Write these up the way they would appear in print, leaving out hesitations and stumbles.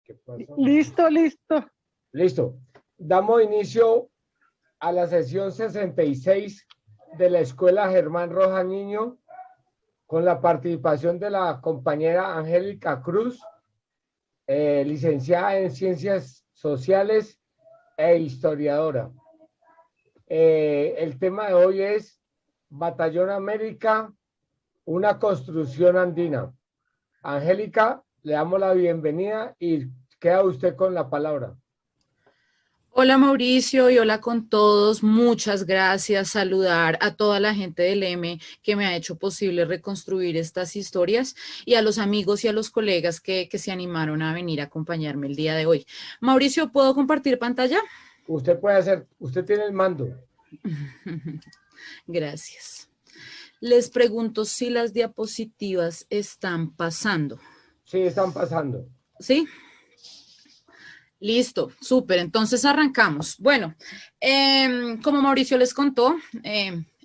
¿Qué pasó? Listo, listo. Listo. Damos inicio a la sesión 66 de la Escuela Germán Rojas Niño con la participación de la compañera Angélica Cruz, licenciada en Ciencias Sociales e historiadora. El tema de hoy es Batallón América, una construcción andina. Angélica, le damos la bienvenida y queda usted con la palabra. Hola Mauricio y hola con todos, muchas gracias, saludar a toda la gente del M que me ha hecho posible reconstruir estas historias y a los amigos y a los colegas que se animaron a venir a acompañarme el día de hoy. Mauricio, ¿puedo compartir pantalla? Usted puede hacer, usted tiene el mando. Gracias. Les pregunto si las diapositivas están pasando. Sí, están pasando. ¿Sí? Listo, súper. Entonces arrancamos. Bueno, como Mauricio les contó,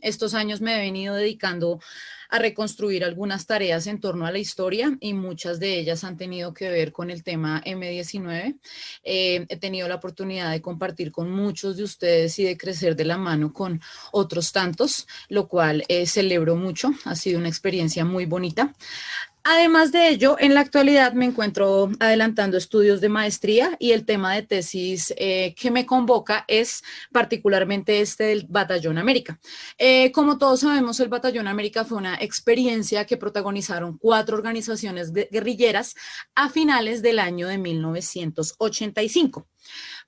estos años me he venido dedicando a reconstruir algunas tareas en torno a la historia y muchas de ellas han tenido que ver con el tema M19. He tenido la oportunidad de compartir con muchos de ustedes y de crecer de la mano con otros tantos, lo cual celebro mucho. Ha sido una experiencia muy bonita. Además de ello, en la actualidad me encuentro adelantando estudios de maestría y el tema de tesis que me convoca es particularmente este del Batallón América. Como todos sabemos, el Batallón América fue una experiencia que protagonizaron 4 organizaciones guerrilleras a finales del año de 1985.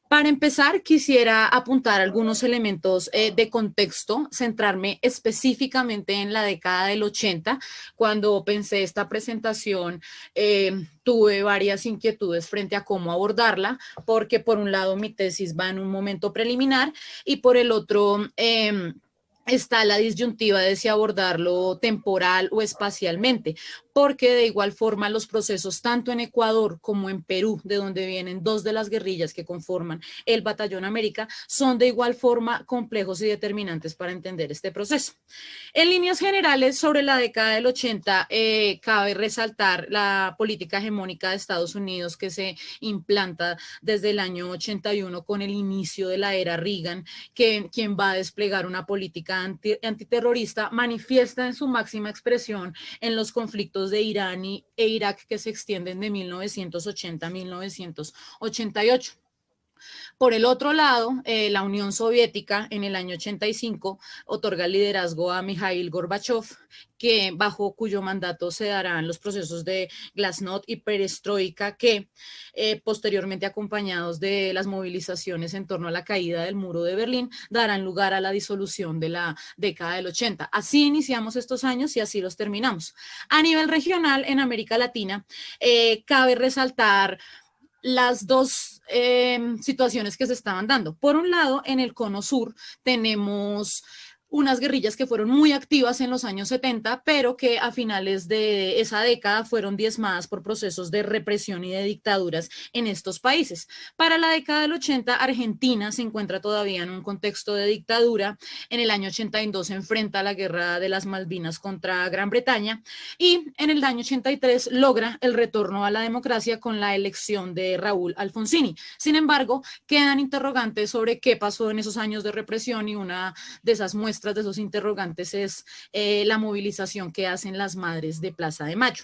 Para empezar, quisiera apuntar algunos elementos de contexto, centrarme específicamente en la década del 80. Cuando pensé esta presentación, tuve varias inquietudes frente a cómo abordarla, porque por un lado mi tesis va en un momento preliminar y por el otro está la disyuntiva de si abordarlo temporal o espacialmente, porque de igual forma los procesos tanto en Ecuador como en Perú, de donde vienen 2 de las guerrillas que conforman el Batallón América, son de igual forma complejos y determinantes para entender este proceso. En líneas generales, sobre la década del 80, cabe resaltar la política hegemónica de Estados Unidos que se implanta desde el año 81 con el inicio de la era Reagan, quien va a desplegar una política antiterrorista manifiesta en su máxima expresión en los conflictos de Irán e Irak que se extienden de 1980 a 1988. Por el otro lado, la Unión Soviética en el año 85 otorga el liderazgo a Mikhail Gorbachev, bajo cuyo mandato se darán los procesos de Glasnost y Perestroika, que posteriormente acompañados de las movilizaciones en torno a la caída del muro de Berlín, darán lugar a la disolución de la década del 80. Así iniciamos estos años y así los terminamos. A nivel regional, en América Latina, cabe resaltar las 2 situaciones que se estaban dando. Por un lado, en el cono sur tenemos unas guerrillas que fueron muy activas en los años 70, pero que a finales de esa década fueron diezmadas por procesos de represión y de dictaduras en estos países. Para la década del 80, Argentina se encuentra todavía en un contexto de dictadura. En el año 82 se enfrenta a la guerra de las Malvinas contra Gran Bretaña y en el año 83 logra el retorno a la democracia con la elección de Raúl Alfonsini. Sin embargo, quedan interrogantes sobre qué pasó en esos años de represión y una de esas muestras de esos interrogantes es la movilización que hacen las madres de Plaza de Mayo.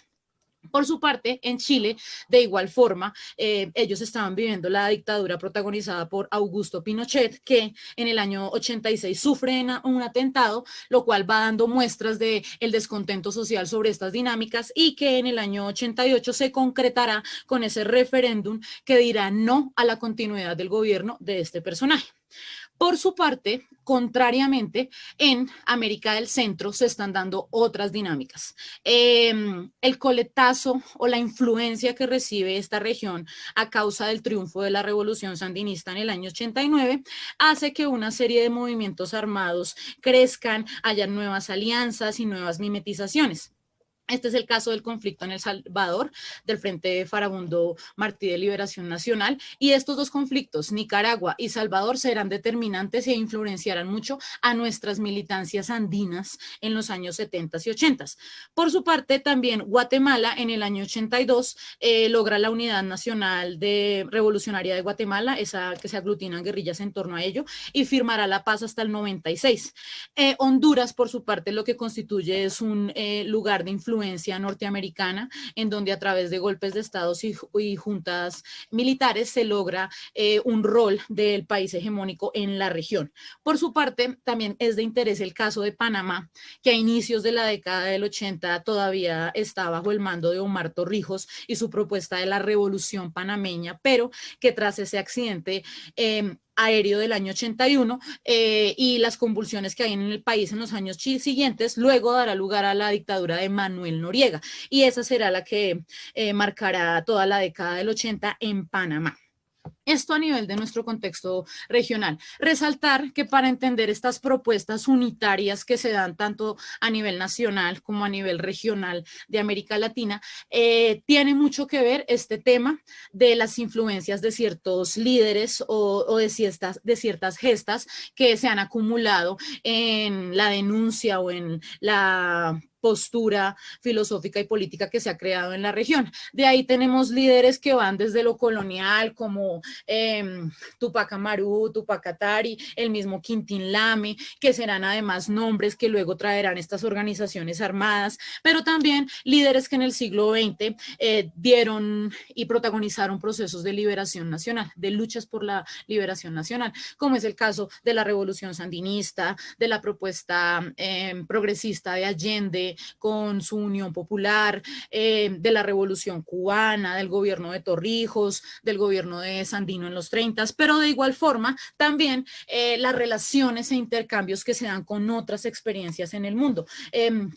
Por su parte, en Chile, de igual forma, ellos estaban viviendo la dictadura protagonizada por Augusto Pinochet, que en el año 86 sufre un atentado, lo cual va dando muestras del descontento social sobre estas dinámicas y que en el año 88 se concretará con ese referéndum que dirá no a la continuidad del gobierno de este personaje. Por su parte, contrariamente, en América del Centro se están dando otras dinámicas. El coletazo o la influencia que recibe esta región a causa del triunfo de la revolución sandinista en el año 89 hace que una serie de movimientos armados crezcan, haya nuevas alianzas y nuevas mimetizaciones. Este es el caso del conflicto en El Salvador, del Frente Farabundo Martí de Liberación Nacional, y estos dos conflictos, Nicaragua y Salvador, serán determinantes e influenciarán mucho a nuestras militancias andinas en los años 70 y 80. Por su parte, también Guatemala en el año 82 logra la Unidad Nacional Revolucionaria de Guatemala, esa que se aglutinan guerrillas en torno a ello, y firmará la paz hasta el 96. Honduras, por su parte, lo que constituye es un lugar de influencia norteamericana, en donde a través de golpes de estados y juntas militares se logra un rol del país hegemónico en la región. Por su parte, también es de interés el caso de Panamá, que a inicios de la década del 80 todavía está bajo el mando de Omar Torrijos y su propuesta de la revolución panameña, pero que tras ese accidente aéreo del año 81 y las convulsiones que hay en el país en los años siguientes, luego dará lugar a la dictadura de Manuel Noriega, y esa será la que marcará toda la década del 80 en Panamá. Esto a nivel de nuestro contexto regional. Resaltar que para entender estas propuestas unitarias que se dan tanto a nivel nacional como a nivel regional de América Latina, tiene mucho que ver este tema de las influencias de ciertos líderes o de ciertas gestas que se han acumulado en la denuncia o en la postura filosófica y política que se ha creado en la región. De ahí tenemos líderes que van desde lo colonial, como Tupac Amaru, Tupac Katari, el mismo Quintín Lame, que serán además nombres que luego traerán estas organizaciones armadas, pero también líderes que en el siglo XX dieron y protagonizaron procesos de liberación nacional, de luchas por la liberación nacional, como es el caso de la Revolución Sandinista, de la propuesta progresista de Allende, con su Unión Popular, de la Revolución Cubana, del gobierno de Torrijos, del gobierno de Sandino en los 30, pero de igual forma también las relaciones e intercambios que se dan con otras experiencias en el mundo.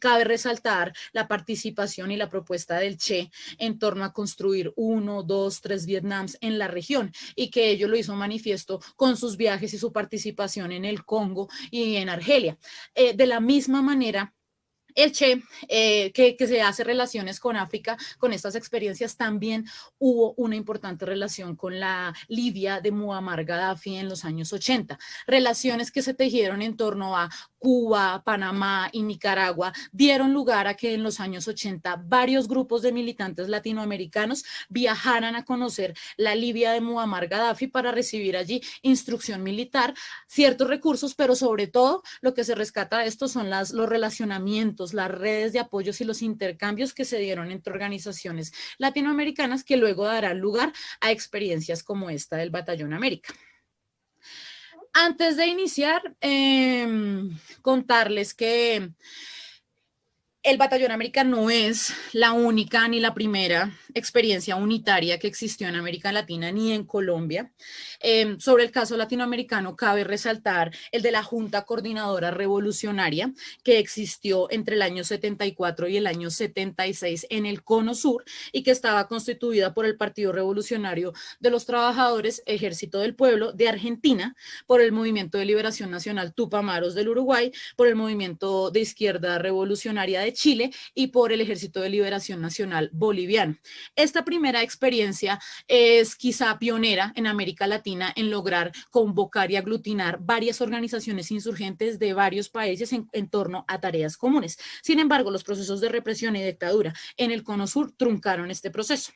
Cabe resaltar la participación y la propuesta del Che en torno a construir 1, 2, 3 Vietnams en la región, y que ello lo hizo manifiesto con sus viajes y su participación en el Congo y en Argelia. De la misma manera, el Che, que se hace relaciones con África, con estas experiencias, también hubo una importante relación con la Libia de Muammar Gaddafi en los años 80, relaciones que se tejieron en torno a Cuba, Panamá y Nicaragua, dieron lugar a que en los años 80 varios grupos de militantes latinoamericanos viajaran a conocer la Libia de Muammar Gaddafi para recibir allí instrucción militar, ciertos recursos, pero sobre todo lo que se rescata de esto son los relacionamientos, las redes de apoyos y los intercambios que se dieron entre organizaciones latinoamericanas que luego darán lugar a experiencias como esta del Batallón América. Antes de iniciar, contarles que el Batallón América no es la única ni la primera experiencia unitaria que existió en América Latina ni en Colombia. Sobre el caso latinoamericano cabe resaltar el de la Junta Coordinadora Revolucionaria, que existió entre el año 74 y el año 76 en el Cono Sur y que estaba constituida por el Partido Revolucionario de los Trabajadores, Ejército del Pueblo de Argentina, por el Movimiento de Liberación Nacional Tupamaros del Uruguay, por el Movimiento de Izquierda Revolucionaria de Chile y por el Ejército de Liberación Nacional Boliviano. Esta primera experiencia es quizá pionera en América Latina en lograr convocar y aglutinar varias organizaciones insurgentes de varios países en torno a tareas comunes. Sin embargo, los procesos de represión y dictadura en el Cono Sur truncaron este proceso.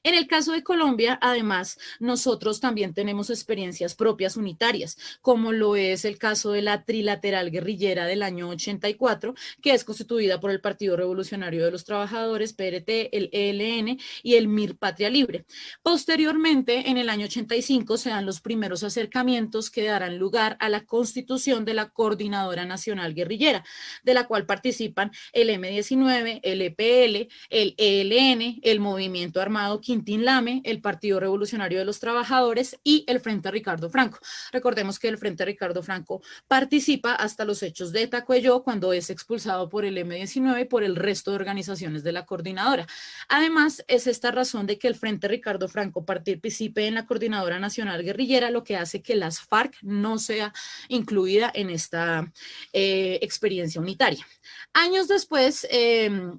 En el caso de Colombia, además, nosotros también tenemos experiencias propias unitarias, como lo es el caso de la Trilateral Guerrillera del año 84, que es constituida por el Partido Revolucionario de los Trabajadores, PRT, el ELN y el MIR Patria Libre. Posteriormente, en el año 85, se dan los primeros acercamientos que darán lugar a la constitución de la Coordinadora Nacional Guerrillera, de la cual participan el M-19, el EPL, el ELN, el Movimiento Armado Amado Quintín Lame, el Partido Revolucionario de los Trabajadores y el Frente Ricardo Franco. Recordemos que el Frente Ricardo Franco participa hasta los hechos de Tacuello, cuando es expulsado por el M-19 y por el resto de organizaciones de la coordinadora. Además, es esta razón de que el Frente Ricardo Franco participe en la Coordinadora Nacional Guerrillera lo que hace que las FARC no sea incluida en esta experiencia unitaria. Años después,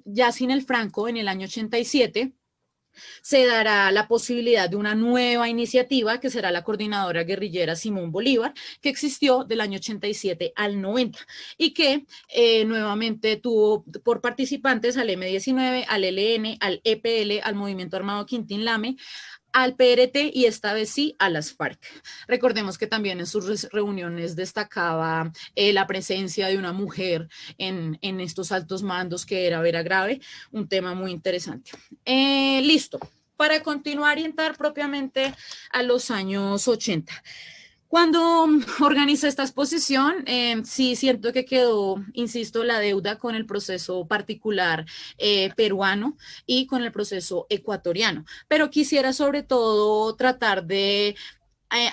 ya sin el Franco, en el año 87, se dará la posibilidad de una nueva iniciativa que será la Coordinadora Guerrillera Simón Bolívar, que existió del año 87 al 90 y que nuevamente tuvo por participantes al M-19, al ELN, al EPL, al Movimiento Armado Quintín Lame, al PRT y esta vez sí a las FARC. Recordemos que también en sus reuniones destacaba la presencia de una mujer en estos altos mandos, que era Vera Grave, un tema muy interesante. Listo, para continuar y entrar propiamente a los años 80. Cuando organizé esta exposición, sí siento que quedó, insisto, la deuda con el proceso particular peruano y con el proceso ecuatoriano, pero quisiera sobre todo tratar de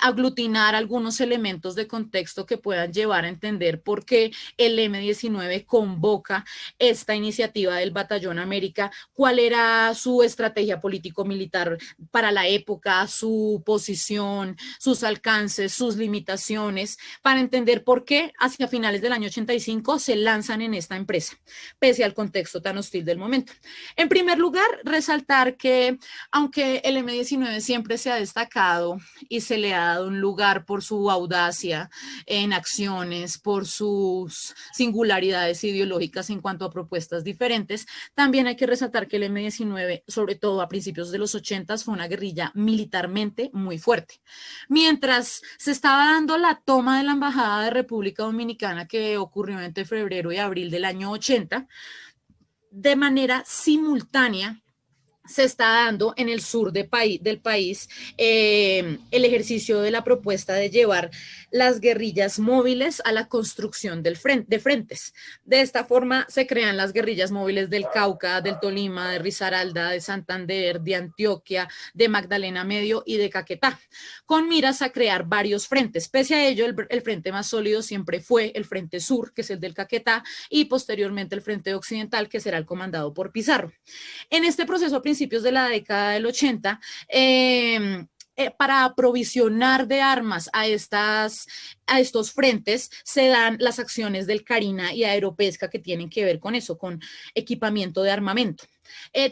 aglutinar algunos elementos de contexto que puedan llevar a entender por qué el M-19 convoca esta iniciativa del Batallón América, cuál era su estrategia político-militar para la época, su posición, sus alcances, sus limitaciones, para entender por qué hacia finales del año 85 se lanzan en esta empresa, pese al contexto tan hostil del momento. En primer lugar, resaltar que aunque el M-19 siempre se ha destacado y se le ha dado un lugar por su audacia en acciones, por sus singularidades ideológicas en cuanto a propuestas diferentes, también hay que resaltar que el M-19, sobre todo a principios de los 80, fue una guerrilla militarmente muy fuerte. Mientras se estaba dando la toma de la Embajada de República Dominicana, que ocurrió entre febrero y abril del año 80, de manera simultánea se está dando en el sur del país el ejercicio de la propuesta de llevar las guerrillas móviles a la construcción de frentes. De esta forma se crean las guerrillas móviles del Cauca, del Tolima, de Risaralda, de Santander, de Antioquia, de Magdalena Medio y de Caquetá, con miras a crear varios frentes. Pese a ello, el frente más sólido siempre fue el Frente Sur, que es el del Caquetá, y posteriormente el Frente Occidental, que será el comandado por Pizarro. En este proceso, a principios de la década del 80, para aprovisionar de armas a estos frentes, se dan las acciones del Carina y Aeropesca, que tienen que ver con eso, con equipamiento de armamento.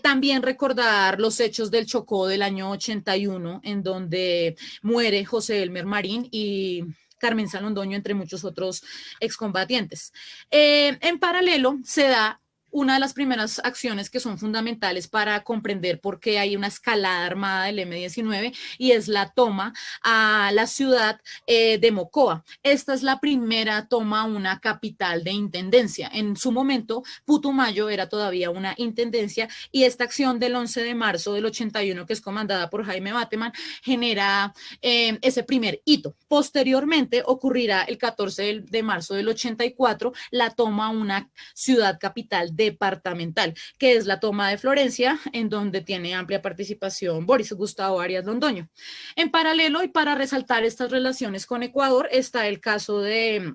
También recordar los hechos del Chocó del año 81, en donde muere José Elmer Marín y Carmen Salondoño, entre muchos otros excombatientes. En paralelo, se da una de las primeras acciones que son fundamentales para comprender por qué hay una escalada armada del M-19, y es la toma a la ciudad de Mocoa. Esta es la primera toma a una capital de intendencia. En su momento, Putumayo era todavía una intendencia, y esta acción del 11 de marzo del 81, que es comandada por Jaime Bateman, genera ese primer hito. Posteriormente ocurrirá el 14 de marzo del 84 la toma a una ciudad capital departamental, que es la toma de Florencia, en donde tiene amplia participación Boris Gustavo Arias Londoño. En paralelo, y para resaltar estas relaciones con Ecuador, está el caso de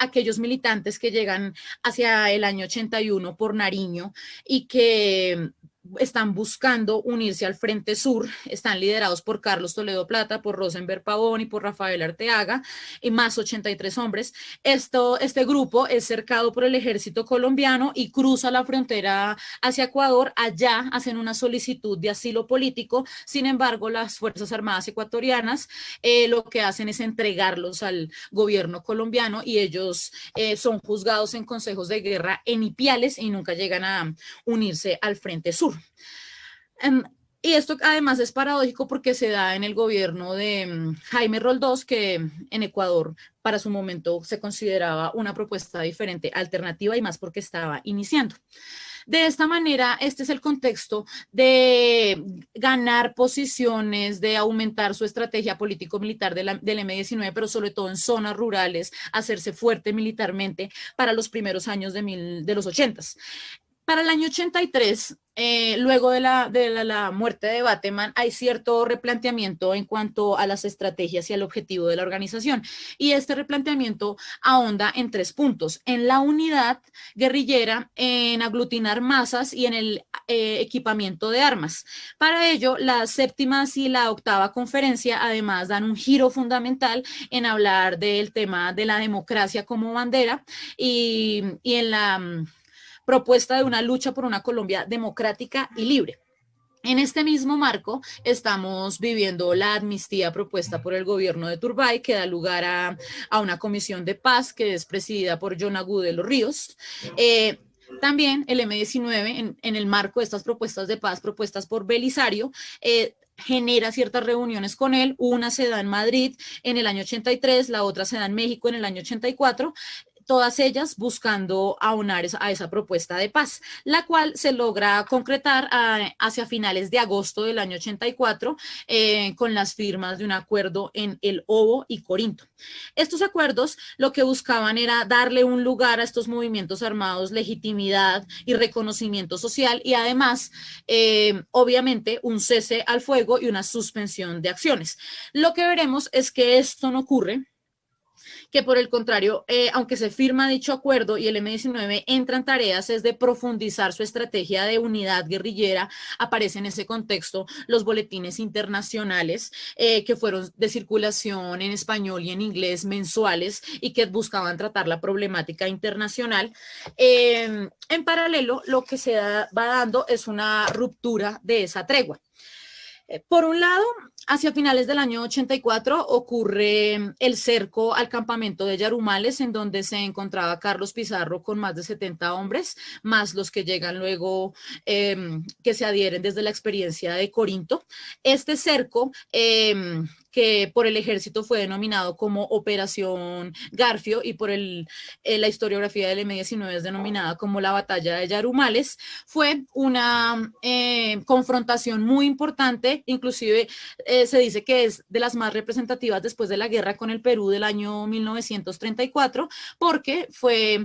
aquellos militantes que llegan hacia el año 81 por Nariño y que están buscando unirse al Frente Sur, están liderados por Carlos Toledo Plata, por Rosenberg Pavón y por Rafael Arteaga, y más 83 hombres. Este grupo es cercado por el ejército colombiano y cruza la frontera hacia Ecuador. Allá hacen una solicitud de asilo político. Sin embargo, las Fuerzas Armadas ecuatorianas lo que hacen es entregarlos al gobierno colombiano, y ellos son juzgados en consejos de guerra en Ipiales y nunca llegan a unirse al Frente Sur. Y esto además es paradójico porque se da en el gobierno de Jaime Roldós, que en Ecuador para su momento se consideraba una propuesta diferente, alternativa, y más porque estaba iniciando. De esta manera, este es el contexto de ganar posiciones, de aumentar su estrategia político-militar del M-19, pero sobre todo en zonas rurales, hacerse fuerte militarmente para los primeros años de los 80s. Para el año 83, luego de la muerte de Bateman, hay cierto replanteamiento en cuanto a las estrategias y al objetivo de la organización. Y este replanteamiento ahonda en 3 puntos: en la unidad guerrillera, en aglutinar masas y en el equipamiento de armas. Para ello, las séptimas y la octava conferencia además dan un giro fundamental en hablar del tema de la democracia como bandera y en la propuesta de una lucha por una Colombia democrática y libre. En este mismo marco estamos viviendo la amnistía propuesta por el gobierno de Turbay, que da lugar a una comisión de paz que es presidida por John Agud de los Ríos. También el M-19, en el marco de estas propuestas de paz propuestas por Belisario, genera ciertas reuniones con él. Una se da en Madrid en el año 83, la otra se da en México en el año 84, todas ellas buscando aunar a esa propuesta de paz, la cual se logra concretar hacia finales de agosto del año 84 con las firmas de un acuerdo en El Obo y Corinto. Estos acuerdos lo que buscaban era darle un lugar a estos movimientos armados, legitimidad y reconocimiento social, y además, obviamente, un cese al fuego y una suspensión de acciones. Lo que veremos es que esto no ocurre, que por el contrario, aunque se firma dicho acuerdo y el M-19 entra en tareas es de profundizar su estrategia de unidad guerrillera. Aparecen en ese contexto los boletines internacionales que fueron de circulación en español y en inglés mensuales y que buscaban tratar la problemática internacional. En paralelo, lo que se va dando es una ruptura de esa tregua. Por un lado, hacia finales del año 84 ocurre el cerco al campamento de Yarumales, en donde se encontraba Carlos Pizarro con más de 70 hombres, más los que llegan luego, que se adhieren desde la experiencia de Corinto. Este cerco, que por el ejército fue denominado como Operación Garfio y por la historiografía del M-19 es denominada como la Batalla de Yarumales, fue una confrontación muy importante. Inclusive se dice que es de las más representativas después de la guerra con el Perú del año 1934, porque fue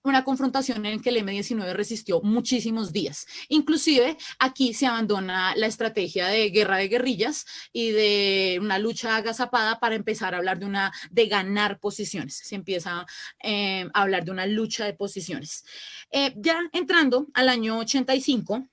una confrontación en que el M-19 resistió muchísimos días. Inclusive aquí se abandona la estrategia de guerra de guerrillas y de una lucha agazapada para empezar a hablar de ganar posiciones. Se empieza a hablar de una lucha de posiciones. Ya entrando al año 85,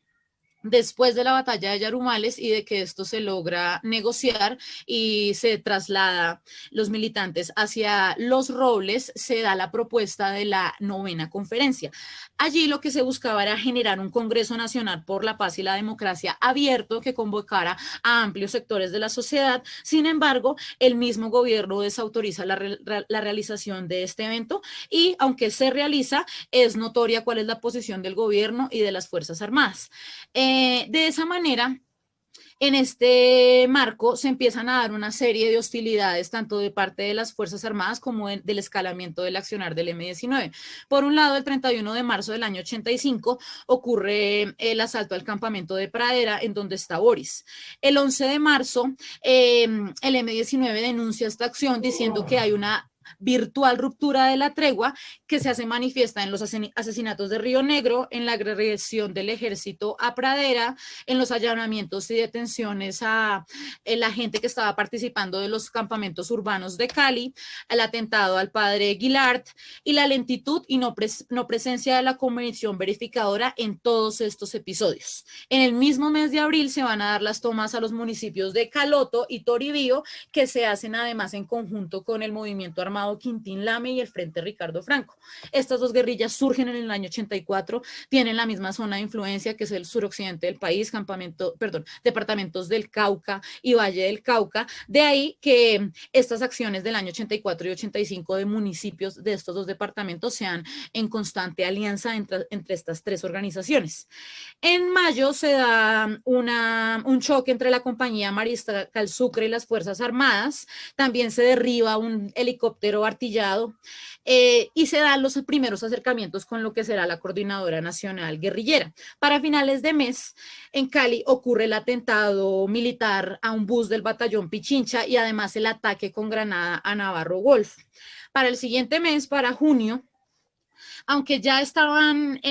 después de la batalla de Yarumales y de que esto se logra negociar y se traslada los militantes hacia Los Robles, se da la propuesta de la novena conferencia. Allí lo que se buscaba era generar un Congreso Nacional por la Paz y la Democracia abierto que convocara a amplios sectores de la sociedad. Sin embargo, el mismo gobierno desautoriza la realización de este evento y, aunque se realiza, es notoria cuál es la posición del gobierno y de las Fuerzas Armadas. De esa manera, en este marco se empiezan a dar una serie de hostilidades tanto de parte de las Fuerzas Armadas como del escalamiento del accionar del M-19. Por un lado, el 31 de marzo del año 85 ocurre el asalto al campamento de Pradera, en donde está Boris. El 11 de marzo, el M-19 denuncia esta acción diciendo que hay una virtual ruptura de la tregua que se hace manifiesta en los asesinatos de Río Negro, en la agresión del ejército a Pradera, en los allanamientos y detenciones a la gente que estaba participando de los campamentos urbanos de Cali, el atentado al padre Guillard y la lentitud y no presencia de la comisión verificadora en todos estos episodios. En el mismo mes de abril se van a dar las tomas a los municipios de Caloto y Toribío, que se hacen además en conjunto con el movimiento armado Quintín Lame y el Frente Ricardo Franco. Estas dos guerrillas surgen en el año 84, tienen la misma zona de influencia que es el suroccidente del país, departamentos del Cauca y Valle del Cauca. De ahí que estas acciones del año 84 y 85 de municipios de estos dos departamentos sean en constante alianza entre estas tres organizaciones. En mayo se da un choque entre la compañía Mariscal Sucre y las Fuerzas Armadas. También se derriba un helicóptero artillado y se dan los primeros acercamientos con lo que será la Coordinadora Nacional Guerrillera. Para finales de mes, en Cali ocurre el atentado militar a un bus del batallón Pichincha y además el ataque con granada a Navarro Wolf. Para el siguiente mes, para junio, aunque ya estaban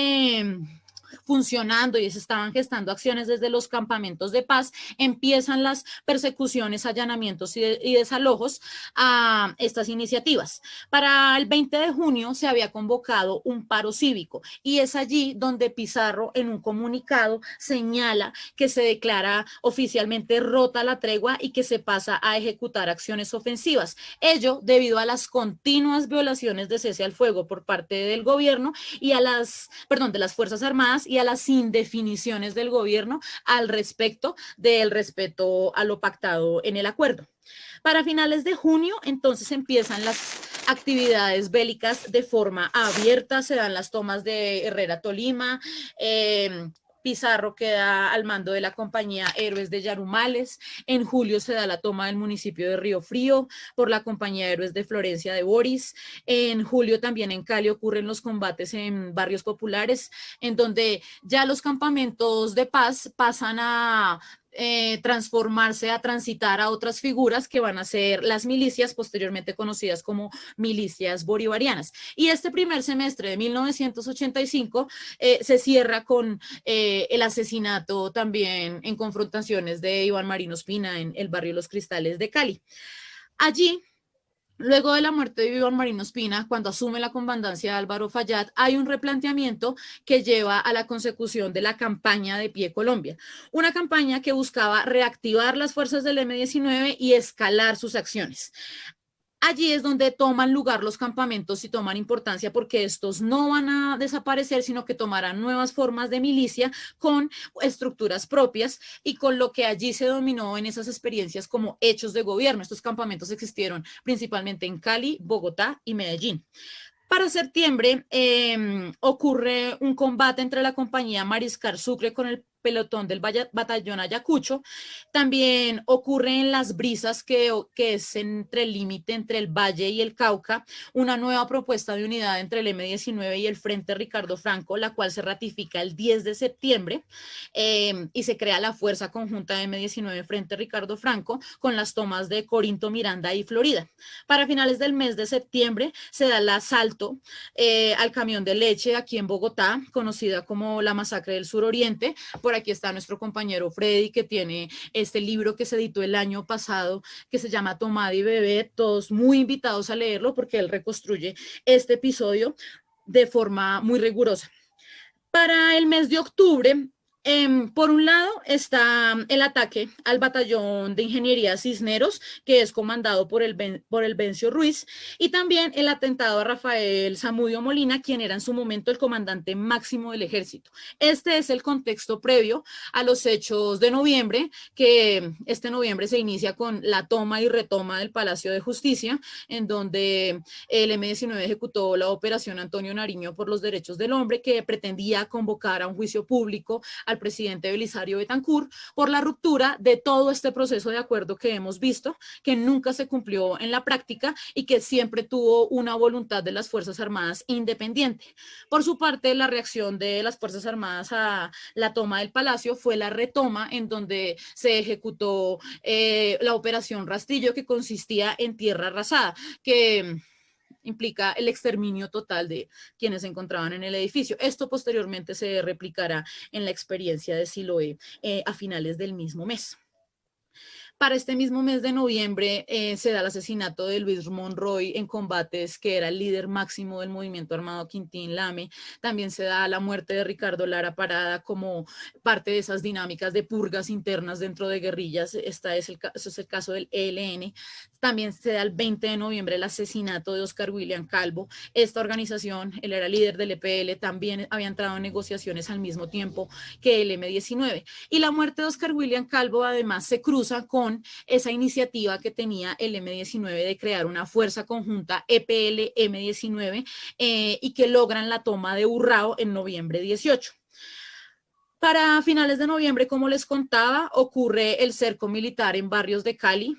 funcionando y se estaban gestando acciones desde los campamentos de paz, empiezan las persecuciones, allanamientos y desalojos a estas iniciativas. Para el 20 de junio se había convocado un paro cívico y es allí donde Pizarro en un comunicado señala que se declara oficialmente rota la tregua y que se pasa a ejecutar acciones ofensivas. Ello debido a las continuas violaciones de cese al fuego por parte del gobierno y a de las Fuerzas Armadas y a las indefiniciones del gobierno al respecto del respeto a lo pactado en el acuerdo. Para finales de junio, entonces empiezan las actividades bélicas de forma abierta, se dan las tomas de Herrera Tolima, Pizarro queda al mando de la compañía Héroes de Yarumales. En julio se da la toma del municipio de Río Frío por la compañía Héroes de Florencia de Boris. En julio también en Cali ocurren los combates en barrios populares, en donde ya los campamentos de paz pasan a transformarse, a transitar a otras figuras que van a ser las milicias, posteriormente conocidas como milicias bolivarianas. Y este primer semestre de 1985 se cierra con el asesinato también en confrontaciones de Iván Marino Ospina en el barrio Los Cristales de Cali. Allí, luego de la muerte de Iván Marino Ospina, cuando asume la comandancia de Álvaro Fayad, hay un replanteamiento que lleva a la consecución de la campaña de Pie Colombia, una campaña que buscaba reactivar las fuerzas del M-19 y escalar sus acciones. Allí es donde toman lugar los campamentos y toman importancia porque estos no van a desaparecer, sino que tomarán nuevas formas de milicia con estructuras propias y con lo que allí se dominó en esas experiencias como hechos de gobierno. Estos campamentos existieron principalmente en Cali, Bogotá y Medellín. Para septiembre ocurre un combate entre la compañía Mariscal Sucre con el pelotón del batallón Ayacucho. También ocurre en Las Brisas, que es entre el límite entre el Valle y el Cauca, una nueva propuesta de unidad entre el M-19 y el Frente Ricardo Franco, la cual se ratifica el 10 de septiembre y se crea la Fuerza Conjunta M-19 Frente Ricardo Franco con las tomas de Corinto, Miranda y Florida. Para finales del mes de septiembre se da el asalto al camión de leche aquí en Bogotá, conocida como la masacre del suroriente. Por aquí está nuestro compañero Freddy, que tiene este libro que se editó el año pasado, que se llama Tomad y Bebé, todos muy invitados a leerlo porque él reconstruye este episodio de forma muy rigurosa. Para el mes de octubre, por un lado está el ataque al batallón de ingeniería Cisneros, que es comandado por el Vencio Ruiz, y también el atentado a Rafael Zamudio Molina, quien era en su momento el comandante máximo del ejército. Este es el contexto previo a los hechos de noviembre, que este noviembre se inicia con la toma y retoma del Palacio de Justicia, en donde el M-19 ejecutó la operación Antonio Nariño por los derechos del hombre, que pretendía convocar a un juicio público al presidente Belisario Betancur por la ruptura de todo este proceso de acuerdo que hemos visto, que nunca se cumplió en la práctica y que siempre tuvo una voluntad de las Fuerzas Armadas independiente. Por su parte, la reacción de las Fuerzas Armadas a la toma del Palacio fue la retoma, en donde se ejecutó la operación Rastrillo, que consistía en tierra arrasada, que implica el exterminio total de quienes se encontraban en el edificio. Esto posteriormente se replicará en la experiencia de Siloé a finales del mismo mes. Para este mismo mes de noviembre se da el asesinato de Luis Monroy en combates, que era el líder máximo del movimiento armado Quintín Lame. También se da la muerte de Ricardo Lara Parada como parte de esas dinámicas de purgas internas dentro de guerrillas. Eso es el caso del ELN. También se da el 20 de noviembre el asesinato de Oscar William Calvo. Esta organización, él era líder del EPL, también había entrado en negociaciones al mismo tiempo que el M-19. Y la muerte de Oscar William Calvo además se cruza con esa iniciativa que tenía el M-19 de crear una fuerza conjunta EPL-M-19 y que logran la toma de Urrao en noviembre 18. Para finales de noviembre, como les contaba, ocurre el cerco militar en barrios de Cali,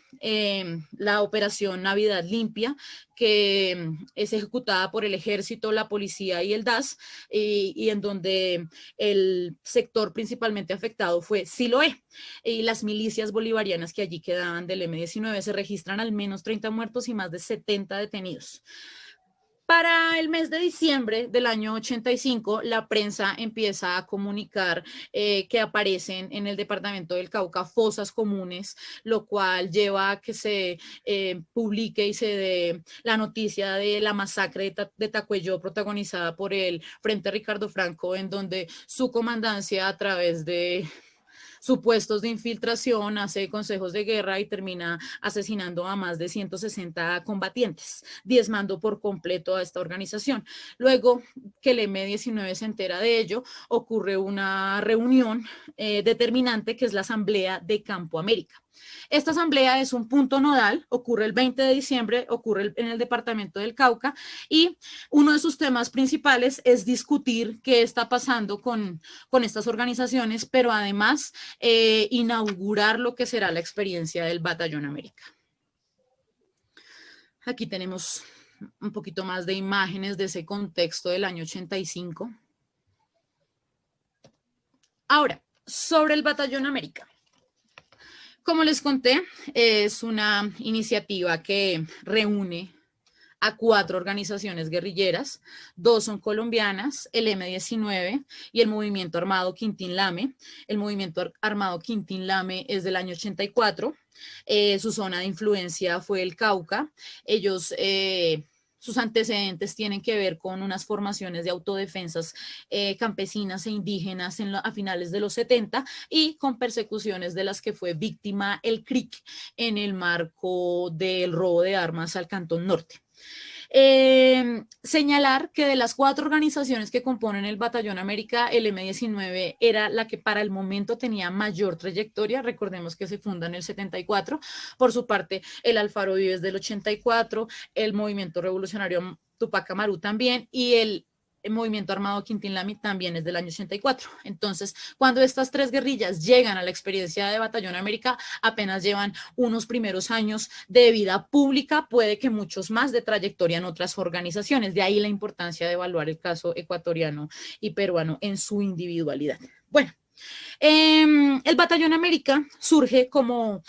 la operación Navidad Limpia, que es ejecutada por el Ejército, la Policía y el DAS, y en donde el sector principalmente afectado fue Siloé, y las milicias bolivarianas que allí quedaban del M-19. Se registran al menos 30 muertos y más de 70 detenidos. Para el mes de diciembre del año 85, la prensa empieza a comunicar que aparecen en el departamento del Cauca fosas comunes, lo cual lleva a que se publique y se dé la noticia de la masacre de Tacuello protagonizada por el Frente Ricardo Franco, en donde su comandancia a través de supuestos de infiltración, hace consejos de guerra y termina asesinando a más de 160 combatientes, diezmando por completo a esta organización. Luego que el M-19 se entera de ello, ocurre una reunión determinante que es la Asamblea de Campo América. Esta asamblea es un punto nodal, ocurre el 20 de diciembre, ocurre en el departamento del Cauca y uno de sus temas principales es discutir qué está pasando con estas organizaciones, pero además inaugurar lo que será la experiencia del Batallón América. Aquí tenemos un poquito más de imágenes de ese contexto del año 85. Ahora, sobre el Batallón América. Como les conté, es una iniciativa que reúne a 4 organizaciones guerrilleras, 2 son colombianas, el M-19 y el Movimiento Armado Quintín Lame. El Movimiento Armado Quintín Lame es del año 84, su zona de influencia fue el Cauca. Ellos sus antecedentes tienen que ver con unas formaciones de autodefensas campesinas e indígenas a finales de los 70 y con persecuciones de las que fue víctima el CRIC en el marco del robo de armas al Cantón Norte. Señalar que de las 4 organizaciones que componen el Batallón América, el M-19 era la que para el momento tenía mayor trayectoria. Recordemos que se funda en el 74. Por su parte, el Alfaro Vives del 84, el Movimiento Revolucionario Tupac Amaru también y el Movimiento Armado Quintín Lame también es del año 84. Entonces, cuando estas 3 guerrillas llegan a la experiencia de Batallón América, apenas llevan unos primeros años de vida pública, puede que muchos más de trayectoria en otras organizaciones. De ahí la importancia de evaluar el caso ecuatoriano y peruano en su individualidad. Bueno, el Batallón América surge como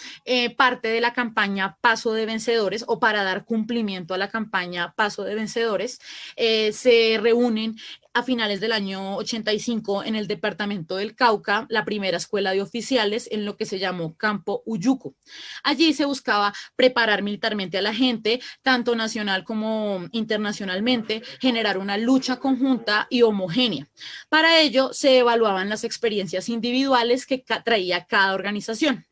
parte de la campaña Paso de Vencedores o para dar cumplimiento a la campaña Paso de Vencedores. Se reúnen a finales del año 85 en el departamento del Cauca, la primera escuela de oficiales en lo que se llamó Campo Uyuco. Allí se buscaba preparar militarmente a la gente, tanto nacional como internacionalmente, generar una lucha conjunta y homogénea. Para ello se evaluaban las experiencias individuales que traía cada organización.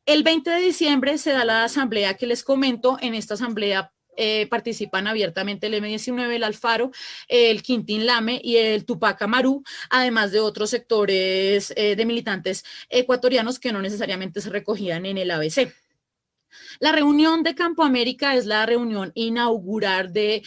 El 20 de diciembre se da la asamblea que les comento. En esta asamblea participan abiertamente el M-19, el Alfaro, el Quintín Lame y el Tupac Amaru, además de otros sectores de militantes ecuatorianos que no necesariamente se recogían en el ABC. La reunión de Campo América es la reunión inaugural del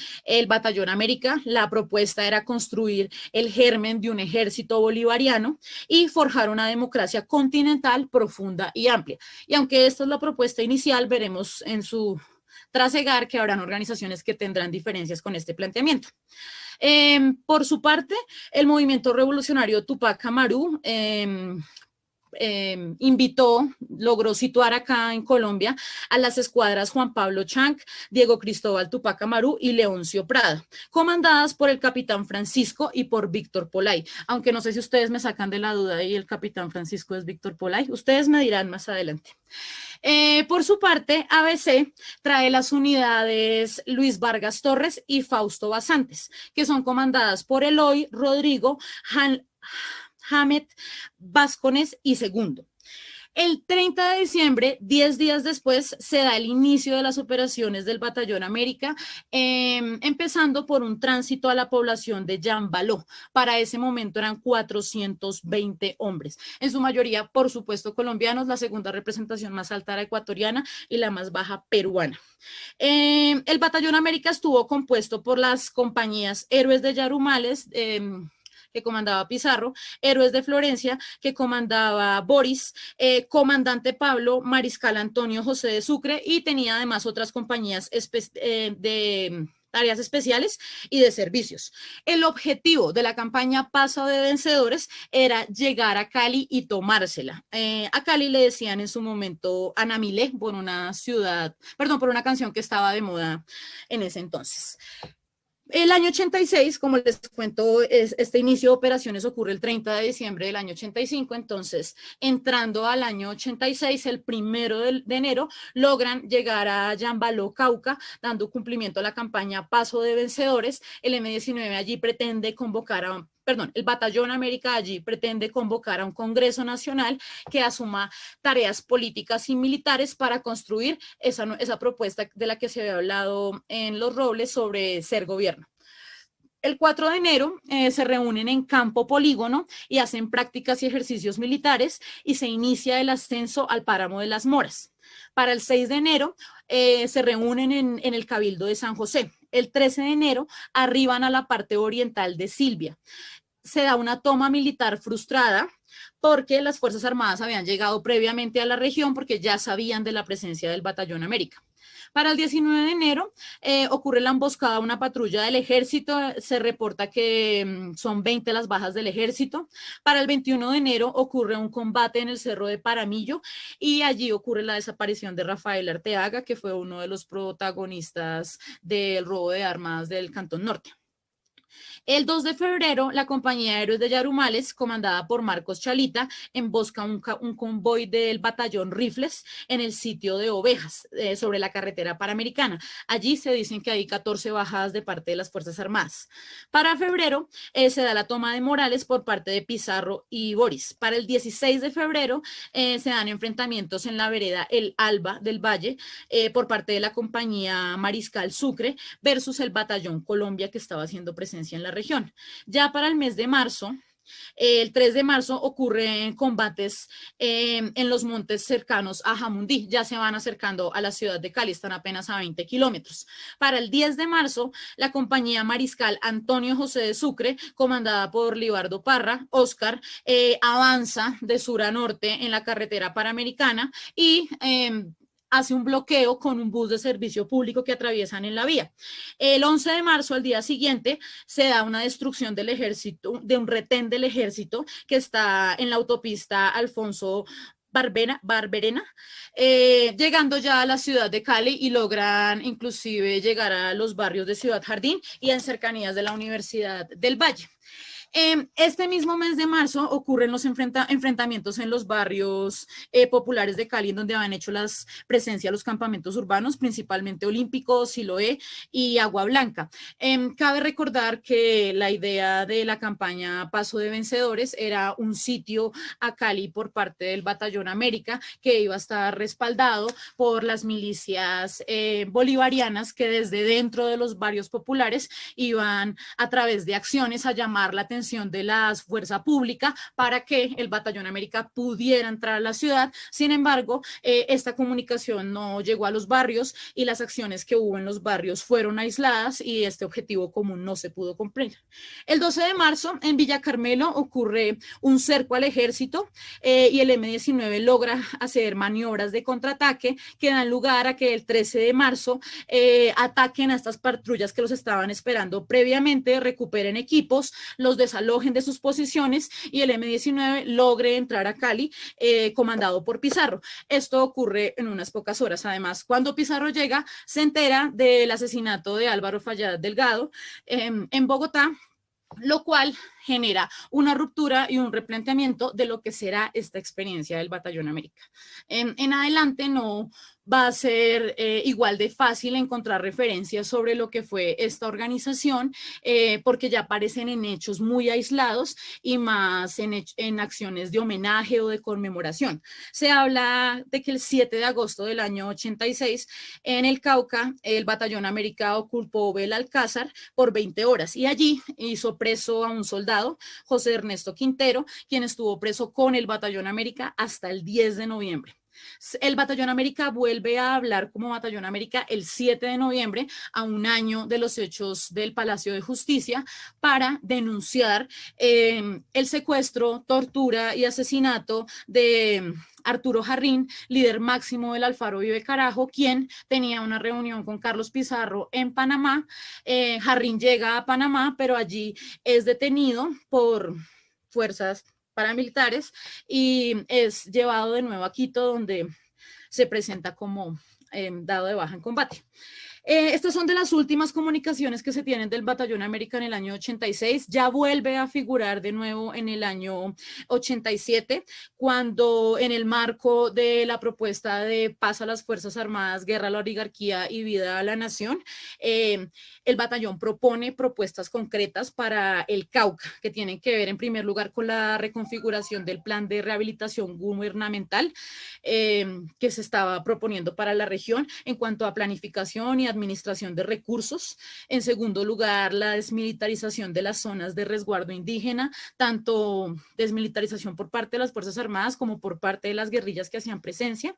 Batallón América. La propuesta era construir el germen de un ejército bolivariano y forjar una democracia continental profunda y amplia. Y aunque esta es la propuesta inicial, veremos en su trasegar que habrán organizaciones que tendrán diferencias con este planteamiento. Por su parte, el movimiento revolucionario Tupac Amaru logró situar acá en Colombia a las escuadras Juan Pablo Chanc, Diego Cristóbal Tupac Amaru y Leoncio Prada, comandadas por el capitán Francisco y por Víctor Polay, aunque no sé si ustedes me sacan de la duda y el capitán Francisco es Víctor Polay, ustedes me dirán más adelante. Por su parte, ABC trae las unidades Luis Vargas Torres y Fausto Basantes, que son comandadas por Eloy, Rodrigo, Hamed, Vascones y Segundo. El 30 de diciembre, 10 días después, se da el inicio de las operaciones del Batallón América, empezando por un tránsito a la población de Jambaló. Para ese momento eran 420 hombres, en su mayoría, por supuesto, colombianos. La segunda representación más alta era ecuatoriana y la más baja peruana. El Batallón América estuvo compuesto por las compañías Héroes de Yarumales, que comandaba Pizarro, Héroes de Florencia, que comandaba Boris, Comandante Pablo, Mariscal Antonio José de Sucre, y tenía además otras compañías de tareas especiales y de servicios. El objetivo de la campaña Paso de Vencedores era llegar a Cali y tomársela. A Cali le decían en su momento Anamilé, por una canción que estaba de moda en ese entonces. El año 86, como les cuento, este inicio de operaciones ocurre el 30 de diciembre del año 85, entonces entrando al año 86, el 1 de enero, logran llegar a Yambaló, Cauca, dando cumplimiento a la campaña Paso de Vencedores. El M-19 allí pretende convocar a el Batallón América allí pretende convocar a un Congreso Nacional que asuma tareas políticas y militares para construir esa propuesta de la que se había hablado en Los Robles sobre ser gobierno. El 4 de enero se reúnen en Campo Polígono y hacen prácticas y ejercicios militares y se inicia el ascenso al Páramo de las Moras. Para el 6 de enero se reúnen en el Cabildo de San José. El 13 de enero arriban a la parte oriental de Silvia. Se da una toma militar frustrada porque las Fuerzas Armadas habían llegado previamente a la región porque ya sabían de la presencia del Batallón América. Para el 19 de enero ocurre la emboscada a una patrulla del ejército, se reporta que son 20 las bajas del ejército. Para el 21 de enero ocurre un combate en el Cerro de Paramillo y allí ocurre la desaparición de Rafael Arteaga, que fue uno de los protagonistas del robo de armas del Cantón Norte. El 2 de febrero, la compañía de héroes de Yarumales, comandada por Marcos Chalita, embosca un convoy del batallón Rifles en el sitio de Ovejas, sobre la carretera Panamericana. Allí se dicen que hay 14 bajadas de parte de las Fuerzas Armadas. Para febrero, se da la toma de Morales por parte de Pizarro y Boris. Para el 16 de febrero, se dan enfrentamientos en la vereda El Alba del Valle por parte de la compañía Mariscal Sucre versus el batallón Colombia, que estaba haciendo presencia en la región. Ya para el mes de marzo, el 3 de marzo ocurren combates en los montes cercanos a Jamundí, ya se van acercando a la ciudad de Cali, están apenas a 20 kilómetros. Para el 10 de marzo, la compañía Mariscal Antonio José de Sucre, comandada por Libardo Parra, Oscar, avanza de sur a norte en la carretera Panamericana y hace un bloqueo con un bus de servicio público que atraviesan en la vía. El 11 de marzo, al día siguiente, se da una destrucción del ejército, de un retén del ejército que está en la autopista Alfonso Barberena, llegando ya a la ciudad de Cali y logran inclusive llegar a los barrios de Ciudad Jardín y en cercanías de la Universidad del Valle. Este mismo mes de marzo ocurren los enfrentamientos en los barrios populares de Cali, en donde han hecho las presencias los campamentos urbanos, principalmente Olímpico, Siloé y Agua Blanca. Cabe recordar que la idea de la campaña Paso de Vencedores era un sitio a Cali por parte del Batallón América, que iba a estar respaldado por las milicias bolivarianas que desde dentro de los barrios populares iban a través de acciones a llamar la atención de la fuerza pública para que el Batallón América pudiera entrar a la ciudad. Sin embargo, esta comunicación no llegó a los barrios y las acciones que hubo en los barrios fueron aisladas y este objetivo común no se pudo cumplir. El 12 de marzo, en Villa Carmelo, ocurre un cerco al ejército y el M-19 logra hacer maniobras de contraataque que dan lugar a que el 13 de marzo ataquen a estas patrullas que los estaban esperando previamente, recuperen equipos, los desalojen de sus posiciones y el M-19 logre entrar a Cali, comandado por Pizarro. Esto ocurre en unas pocas horas. Además, cuando Pizarro llega, se entera del asesinato de Álvaro Fallada Delgado en Bogotá, lo cual genera una ruptura y un replanteamiento de lo que será esta experiencia del Batallón América. En adelante no va a ser igual de fácil encontrar referencias sobre lo que fue esta organización, porque ya aparecen en hechos muy aislados y más en acciones de homenaje o de conmemoración. Se habla de que el 7 de agosto del año 86, en el Cauca, el Batallón América ocupó Belalcázar por 20 horas y allí hizo preso a un soldado, José Ernesto Quintero, quien estuvo preso con el Batallón América hasta el 10 de noviembre. El Batallón América vuelve a hablar como Batallón América el 7 de noviembre, a un año de los hechos del Palacio de Justicia, para denunciar el secuestro, tortura y asesinato de Arturo Jarrín, líder máximo del Alfaro Vive Carajo, quien tenía una reunión con Carlos Pizarro en Panamá. Jarrín llega a Panamá, pero allí es detenido por fuerzas paramilitares y es llevado de nuevo a Quito, donde se presenta como dado de baja en combate. Estas son de las últimas comunicaciones que se tienen del Batallón América en el año 86. Ya vuelve a figurar de nuevo en el año 87, cuando en el marco de la propuesta de paz a las Fuerzas Armadas, guerra a la oligarquía y vida a la nación, el batallón propone propuestas concretas para el Cauca, que tienen que ver en primer lugar con la reconfiguración del plan de rehabilitación gubernamental que se estaba proponiendo para la región en cuanto a planificación y administración de recursos. En segundo lugar, la desmilitarización de las zonas de resguardo indígena, tanto desmilitarización por parte de las Fuerzas Armadas como por parte de las guerrillas que hacían presencia.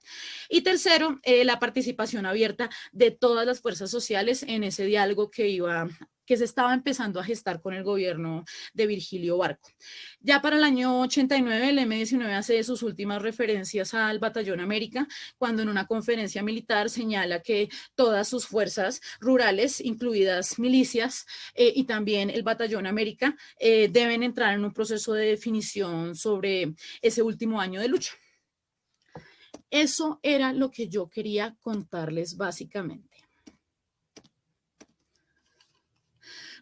Y tercero, la participación abierta de todas las fuerzas sociales en ese diálogo que se estaba empezando a gestar con el gobierno de Virgilio Barco. Ya para el año 89, el M-19 hace sus últimas referencias al Batallón América, cuando en una conferencia militar señala que todas sus fuerzas rurales, incluidas milicias y también el Batallón América, deben entrar en un proceso de definición sobre ese último año de lucha. Eso era lo que yo quería contarles básicamente.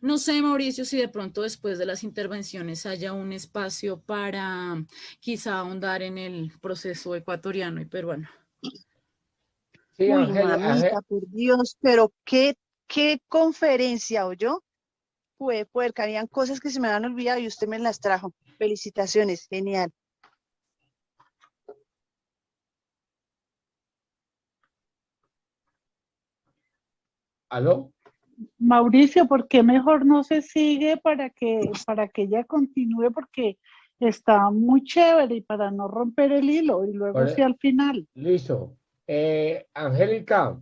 No sé, Mauricio, si de pronto después de las intervenciones haya un espacio para quizá ahondar en el proceso ecuatoriano y peruano. Sí, Uy, mamita, por Dios, pero qué conferencia, ¿oyó? Fue puerca, habían cosas que se me habían olvidado y usted me las trajo. Felicitaciones, genial. ¿Aló? Mauricio, ¿por qué mejor no se sigue para que ella continúe? Porque está muy chévere y para no romper el hilo y luego sí al final. Listo. Angélica,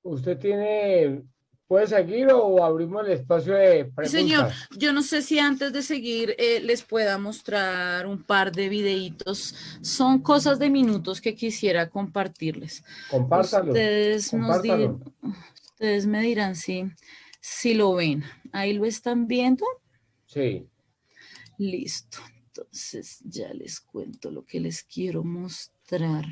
¿usted puede seguir o abrimos el espacio de preguntas? Señor, yo no sé si antes de seguir les pueda mostrar un par de videitos. Son cosas de minutos que quisiera compartirles. Compártalo. Ustedes me dirán si lo ven. ¿Ahí lo están viendo? Sí. Listo. Entonces ya les cuento lo que les quiero mostrar.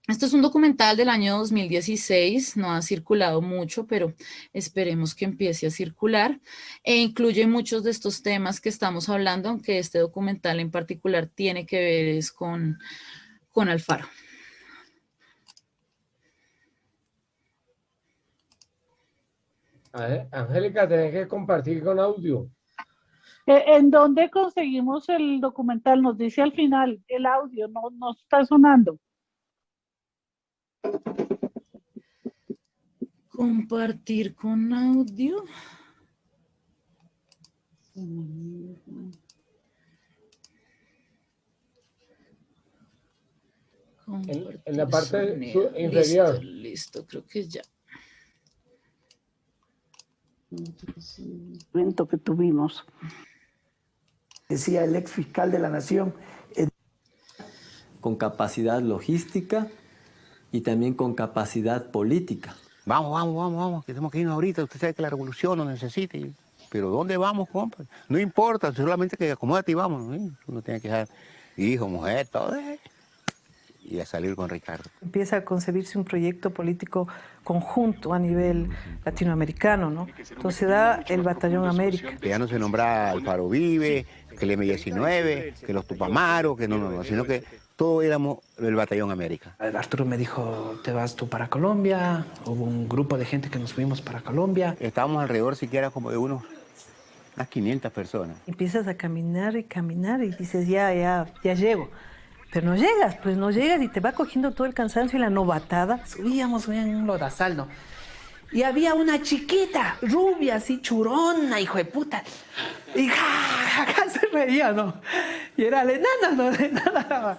Esto es un documental del año 2016, no ha circulado mucho, pero esperemos que empiece a circular e incluye muchos de estos temas que estamos hablando, aunque este documental en particular tiene que ver con Alfaro. Angélica, tenés que compartir con audio. ¿En dónde conseguimos el documental? Nos dice al final, el audio no está sonando. Compartir con audio. En la parte inferior. Listo, creo que ya. Evento que tuvimos. Decía el ex fiscal de la Nación. Con capacidad logística y también con capacidad política. Vamos, que tenemos que irnos ahorita. Usted sabe que la revolución nos necesita. Pero ¿dónde vamos, compa? No importa, solamente que acomódate y vamos. Uno tiene que dejar hijo, mujer, todo. Y a salir con Ricardo. Empieza a concebirse un proyecto político conjunto a nivel latinoamericano, ¿no? Entonces se da el Batallón América. Que ya no se nombra Alfaro Vive, que el M-19, que los Tupamaros, que no, sino que todos éramos el Batallón América. Arturo me dijo, ¿te vas tú para Colombia? Hubo un grupo de gente que nos fuimos para Colombia. Estábamos alrededor siquiera como de unas 500 personas. Empiezas a caminar y dices, ya llego. Pero no llegas, pues no llegas y te va cogiendo todo el cansancio y la novatada. Subíamos en un lodazal, ¿no? Y había una chiquita, rubia, así churona, hijo de puta. Y acá se reía, ¿no? Y era la enana, ¿no? La enana.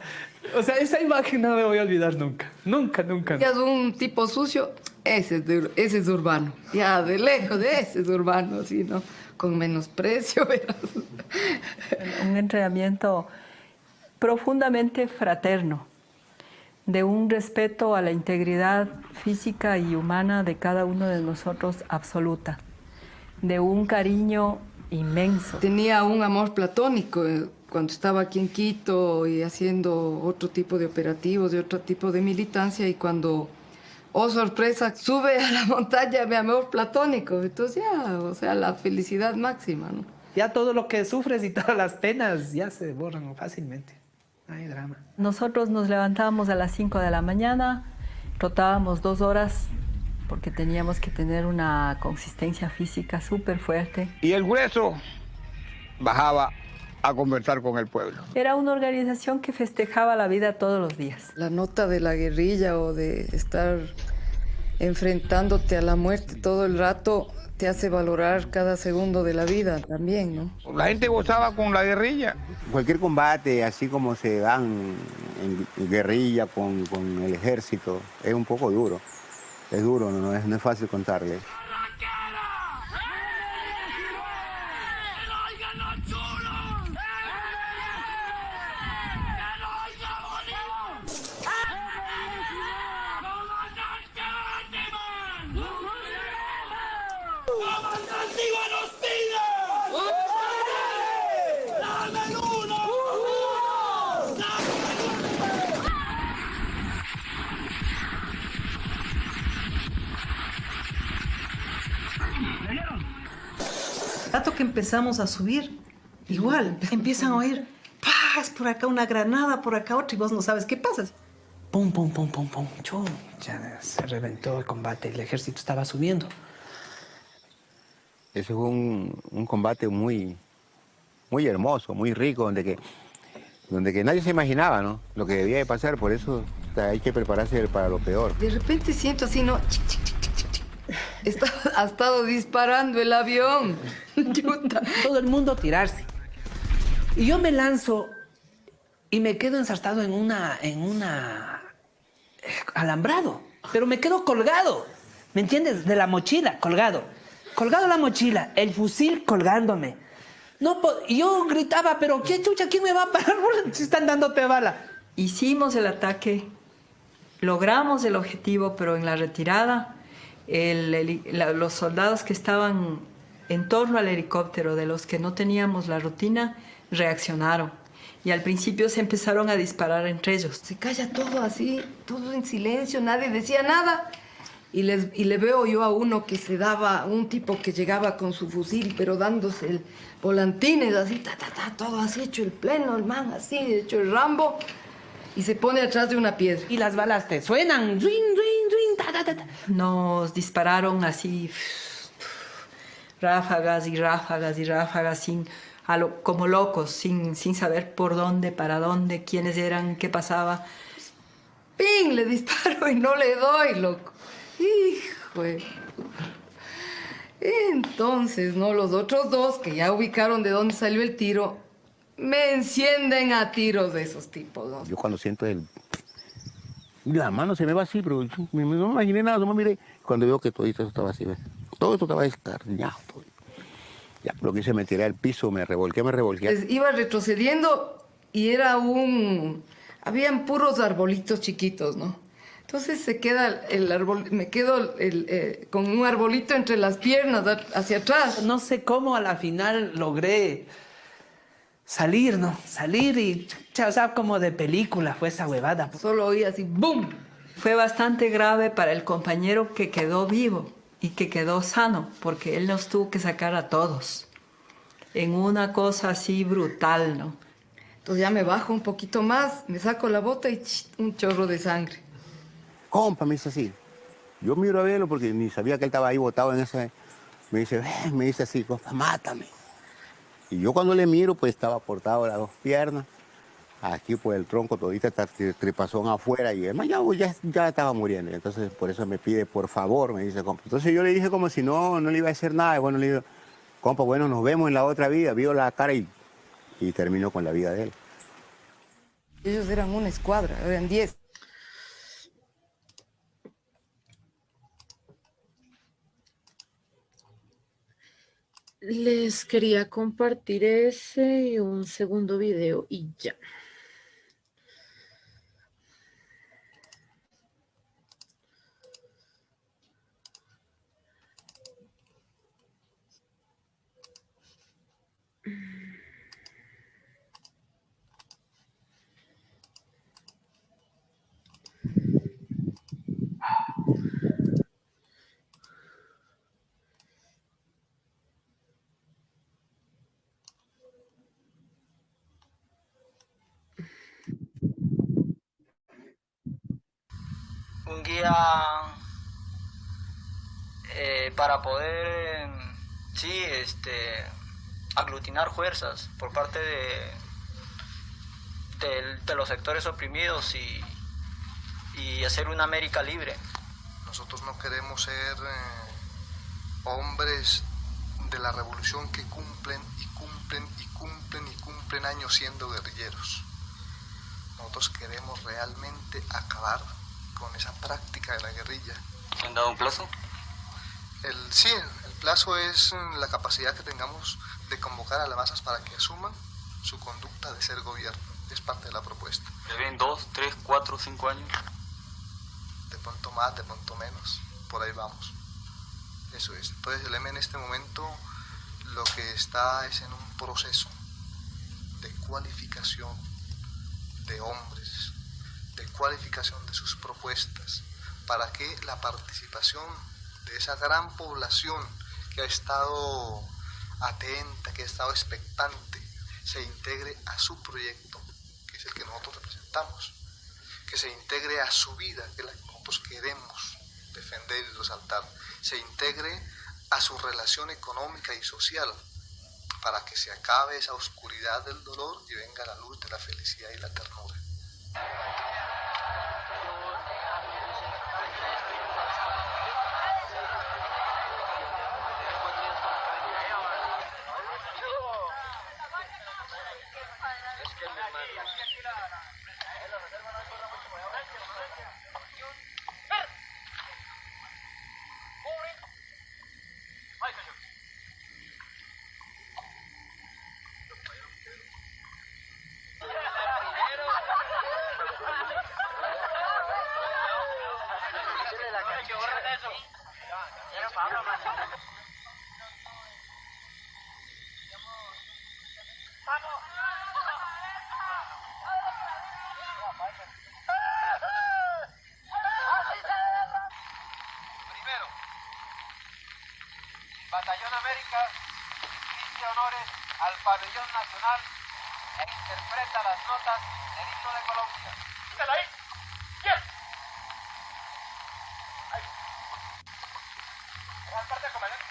O sea, esa imagen no me voy a olvidar nunca. Nunca. Ya es un tipo sucio, ese es Urbano. Ya de lejos, ese es Urbano, así, ¿no? Con menosprecio, ¿verdad? Un entrenamiento profundamente fraterno, de un respeto a la integridad física y humana de cada uno de nosotros absoluta, de un cariño inmenso. Tenía un amor platónico cuando estaba aquí en Quito y haciendo otro tipo de operativos, de otro tipo de militancia, y cuando oh sorpresa, sube a la montaña mi amor platónico. Entonces ya, o sea, la felicidad máxima, ¿no? Ya todo lo que sufres y todas las penas ya se borran fácilmente. No hay drama. Nosotros nos levantábamos a las 5 de la mañana, trotábamos 2 horas porque teníamos que tener una consistencia física súper fuerte. Y el grueso bajaba a conversar con el pueblo. Era una organización que festejaba la vida todos los días. La nota de la guerrilla o de estar enfrentándote a la muerte todo el rato te hace valorar cada segundo de la vida también, ¿no? La gente gozaba con la guerrilla. Cualquier combate, así como se dan en guerrilla con el ejército, es un poco duro. Es duro, no es fácil contarle. Rato que empezamos a subir, igual, empiezan a oír, ¡paz! Por acá una granada, por acá otra, y vos no sabes qué pasa. Pum, pum, pum, pum, pum. Chum. Ya se reventó el combate, el ejército estaba subiendo. Ese fue un combate muy hermoso, muy rico, donde que nadie se imaginaba, ¿no? Lo que debía de pasar, por eso hay que prepararse para lo peor. De repente siento así, ¿no? Ha estado disparando el avión. Todo el mundo tirarse. Y yo me lanzo y me quedo ensartado en una alambrado. Pero me quedo colgado. ¿Me entiendes? De la mochila, colgado. Colgado la mochila, el fusil colgándome. No, y yo gritaba, pero ¿qué chucha? ¿Quién me va a parar si están dándote bala? Hicimos el ataque, logramos el objetivo, pero en la retirada los soldados que estaban en torno al helicóptero, de los que no teníamos la rutina, reaccionaron. Y al principio se empezaron a disparar entre ellos. Se calla todo así, todo en silencio, nadie decía nada. Y le veo yo a uno que se daba, un tipo que llegaba con su fusil, pero dándose el volantines, así, todo así, hecho el pleno, el man, así, hecho el Rambo. Y se pone atrás de una piedra. Y las balas te suenan. Nos dispararon así, ráfagas y ráfagas y ráfagas, como locos, sin saber por dónde, para dónde, quiénes eran, qué pasaba. ¡Ping! Le disparo y no le doy, loco. Hijo de... Entonces, ¿no? Los otros dos, que ya ubicaron de dónde salió el tiro, me encienden a tiros de esos tipos, ¿no? Yo cuando siento la mano se me va así, pero no me imaginé nada, no me miré. Cuando veo que todo esto estaba así, ¿ves? Todo esto estaba descarñado. Ya, lo que hice, me tiré al piso, me revolqué. Pues iba retrocediendo y habían puros arbolitos chiquitos, ¿no? Entonces se queda el árbol, me quedo con un arbolito entre las piernas hacia atrás. No sé cómo a la final logré salir, ¿no? Salir y, o sea, como de película fue esa huevada. Solo oí así, ¡boom! Fue bastante grave para el compañero que quedó vivo y que quedó sano, porque él nos tuvo que sacar a todos en una cosa así brutal, ¿no? Entonces ya me bajo un poquito más, me saco la bota y un chorro de sangre. Compa, me dice así. Yo miro a verlo porque ni sabía que él estaba ahí botado en ese... Me dice así, compa, mátame. Y yo cuando le miro, pues estaba cortado las dos piernas. Aquí, pues el tronco, todita está tripazón afuera. Y además ya estaba muriendo. Entonces, por eso me pide, por favor, me dice, compa. Entonces yo le dije como si no le iba a hacer nada. Y bueno, le digo, compa, bueno, nos vemos en la otra vida. Vio la cara y terminó con la vida de él. Ellos eran una escuadra, eran 10. Les quería compartir ese y un segundo video y ya. para poder, sí, aglutinar fuerzas por parte de los sectores oprimidos y hacer una América libre. Nosotros no queremos ser hombres de la revolución que cumplen años siendo guerrilleros. Nosotros queremos realmente acabar con esa práctica de la guerrilla. ¿Se han dado un plazo? Sí, el plazo es la capacidad que tengamos de convocar a las masas para que asuman su conducta de ser gobierno. Es parte de la propuesta. ¿Le ven 2, 3, 4, 5 años? De pronto más, de pronto menos. Por ahí vamos. Eso es. Entonces el M en este momento lo que está es en un proceso de cualificación de hombres, de cualificación de sus propuestas, para que la participación de esa gran población que ha estado atenta, que ha estado expectante, se integre a su proyecto, que es el que nosotros representamos, que se integre a su vida, que es la que nosotros queremos defender y resaltar, se integre a su relación económica y social, para que se acabe esa oscuridad del dolor y venga la luz de la felicidad y la ternura. Primero, Batallón América rinde honores al pabellón nacional e interpreta las notas del himno de Colombia. ¡Ahí! ¡Bien! ¡Ahí! Gran parte, comandante.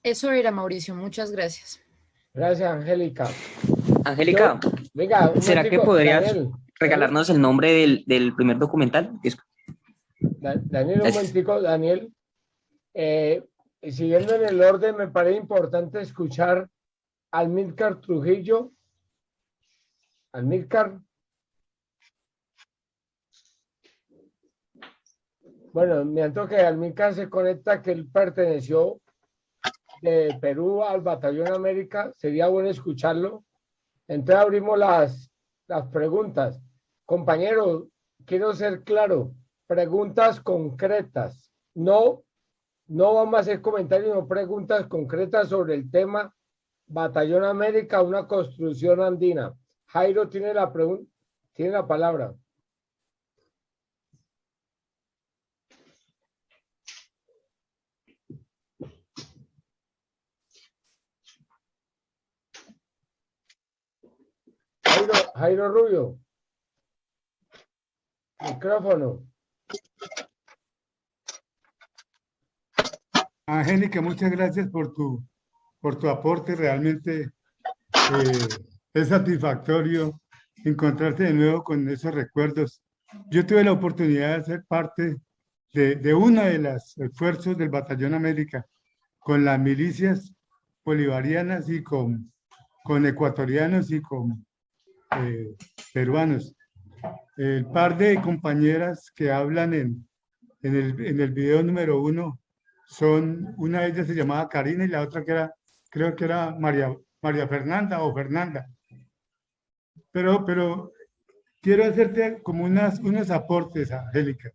Eso era, Mauricio, muchas gracias. Gracias, Angélica. Angélica, venga, ¿será que momentico, podrías Daniel, regalarnos el nombre del primer documental? Daniel, un momentico, Daniel. Siguiendo en el orden, me parece importante escuchar a Amílcar Trujillo. Amílcar. Bueno, mientras que Amílcar se conecta, que él perteneció de Perú al Batallón América, sería bueno escucharlo. Entonces abrimos las preguntas. Compañero, quiero ser claro, preguntas concretas. No vamos a hacer comentarios, no preguntas concretas sobre el tema Batallón América, una construcción andina. Jairo tiene la pregunta, tiene la palabra. Jairo Rubio. Micrófono. Angélica, muchas gracias por tu aporte. Realmente es satisfactorio encontrarte de nuevo con esos recuerdos. Yo tuve la oportunidad de ser parte de uno de los esfuerzos del Batallón América con las milicias bolivarianas y con ecuatorianos y con peruanos. El par de compañeras que hablan en el video número 1 son, una de ellas se llamaba Karina y la otra creo que era María Fernanda o Fernanda. Pero quiero hacerte como unos aportes, Angélica.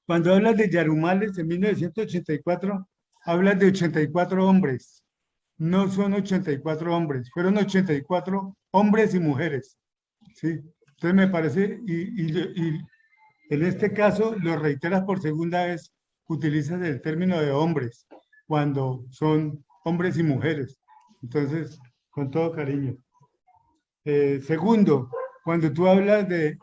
Cuando hablas de Yarumales en 1984, hablas de 84 hombres. No son 84 hombres, fueron 84 hombres y mujeres. ¿Sí? Entonces me parece, y en este caso lo reiteras por segunda vez, utilizas el término de hombres, cuando son hombres y mujeres. Entonces, con todo cariño. Segundo, cuando tú hablas de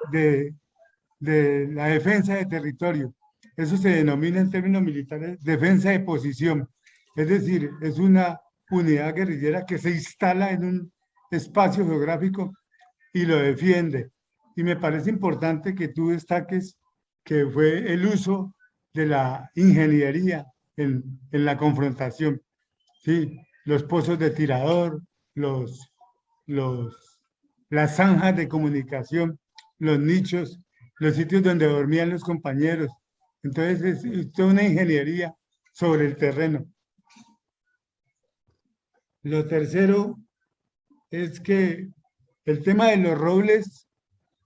la defensa de territorio, eso se denomina en términos militares defensa de posición. Es decir, es una unidad guerrillera que se instala en un espacio geográfico y lo defiende. Y me parece importante que tú destaques que fue el uso de la ingeniería en la confrontación. Sí, los pozos de tirador, las zanjas de comunicación, los nichos, los sitios donde dormían los compañeros. Entonces es toda una ingeniería sobre el terreno. Lo tercero es que el tema de los robles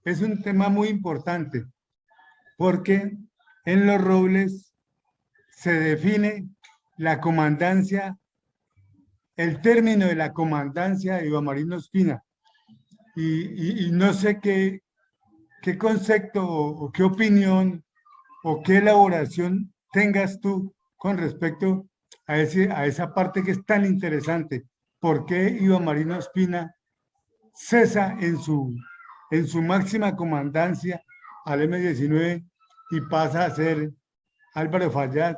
es un tema muy importante, porque en los robles se define la comandancia, el término de la comandancia de Iván Marino Ospina. Y no sé qué concepto o qué opinión o qué elaboración tengas tú con respecto a esa parte que es tan interesante. ¿Por qué Iván Marino Ospina cesa en su máxima comandancia al M-19 y pasa a ser Álvaro Fallat?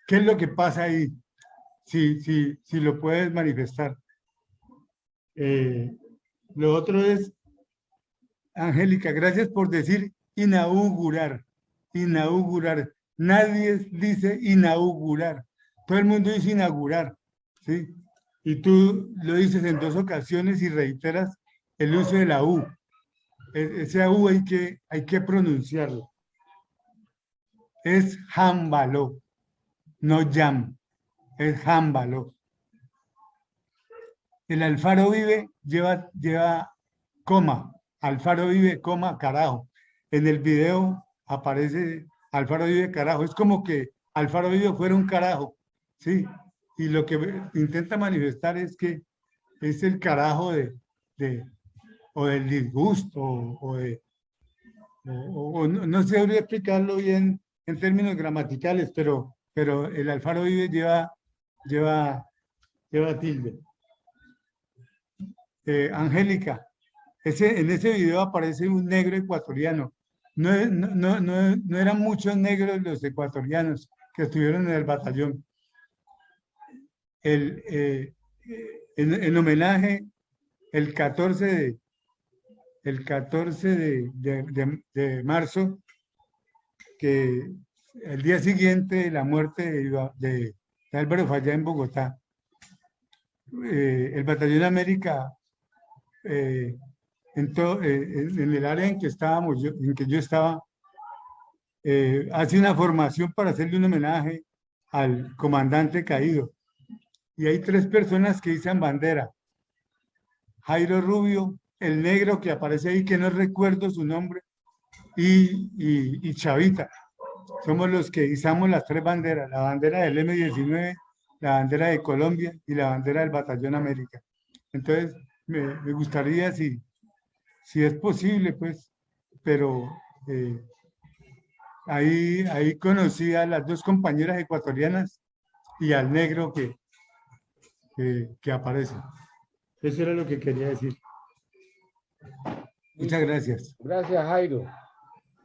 ¿Qué es lo que pasa ahí? Si lo puedes manifestar. Lo otro es, Angélica, gracias por decir inaugurar. Inaugurar. Nadie dice inaugurar. Todo el mundo dice inaugurar. ¿Sí? Y tú lo dices en 2 ocasiones y reiteras el uso de la U. Ese U hay que pronunciarlo. Es Jámbalo, no Yam. Es Jámbalo. El Alfaro vive lleva coma. Alfaro vive, coma, carajo. En el video aparece Alfaro vive, carajo. Es como que Alfaro vive fuera un carajo, ¿sí? Y lo que intenta manifestar es que es el carajo o del disgusto, o no sé explicarlo bien en términos gramaticales, pero el Alfaro vive lleva tilde. Angélica, en ese video aparece un negro ecuatoriano. No eran muchos negros los ecuatorianos que estuvieron en el batallón. En homenaje, el 14 de marzo, que el día siguiente de la muerte de Álvaro Fallat en Bogotá, el Batallón América, en el área en que estábamos, en que yo estaba, hace una formación para hacerle un homenaje al comandante caído. Y hay 3 personas que izan bandera. Jairo Rubio, el negro que aparece ahí, que no recuerdo su nombre, y Chavita. Somos los que izamos las 3 banderas, la bandera del M-19, la bandera de Colombia y la bandera del Batallón América. Entonces, me gustaría, si es posible, pues, pero ahí conocí a las 2 compañeras ecuatorianas y al negro que aparece. Eso era lo que quería decir. Muchas gracias. Gracias, Jairo.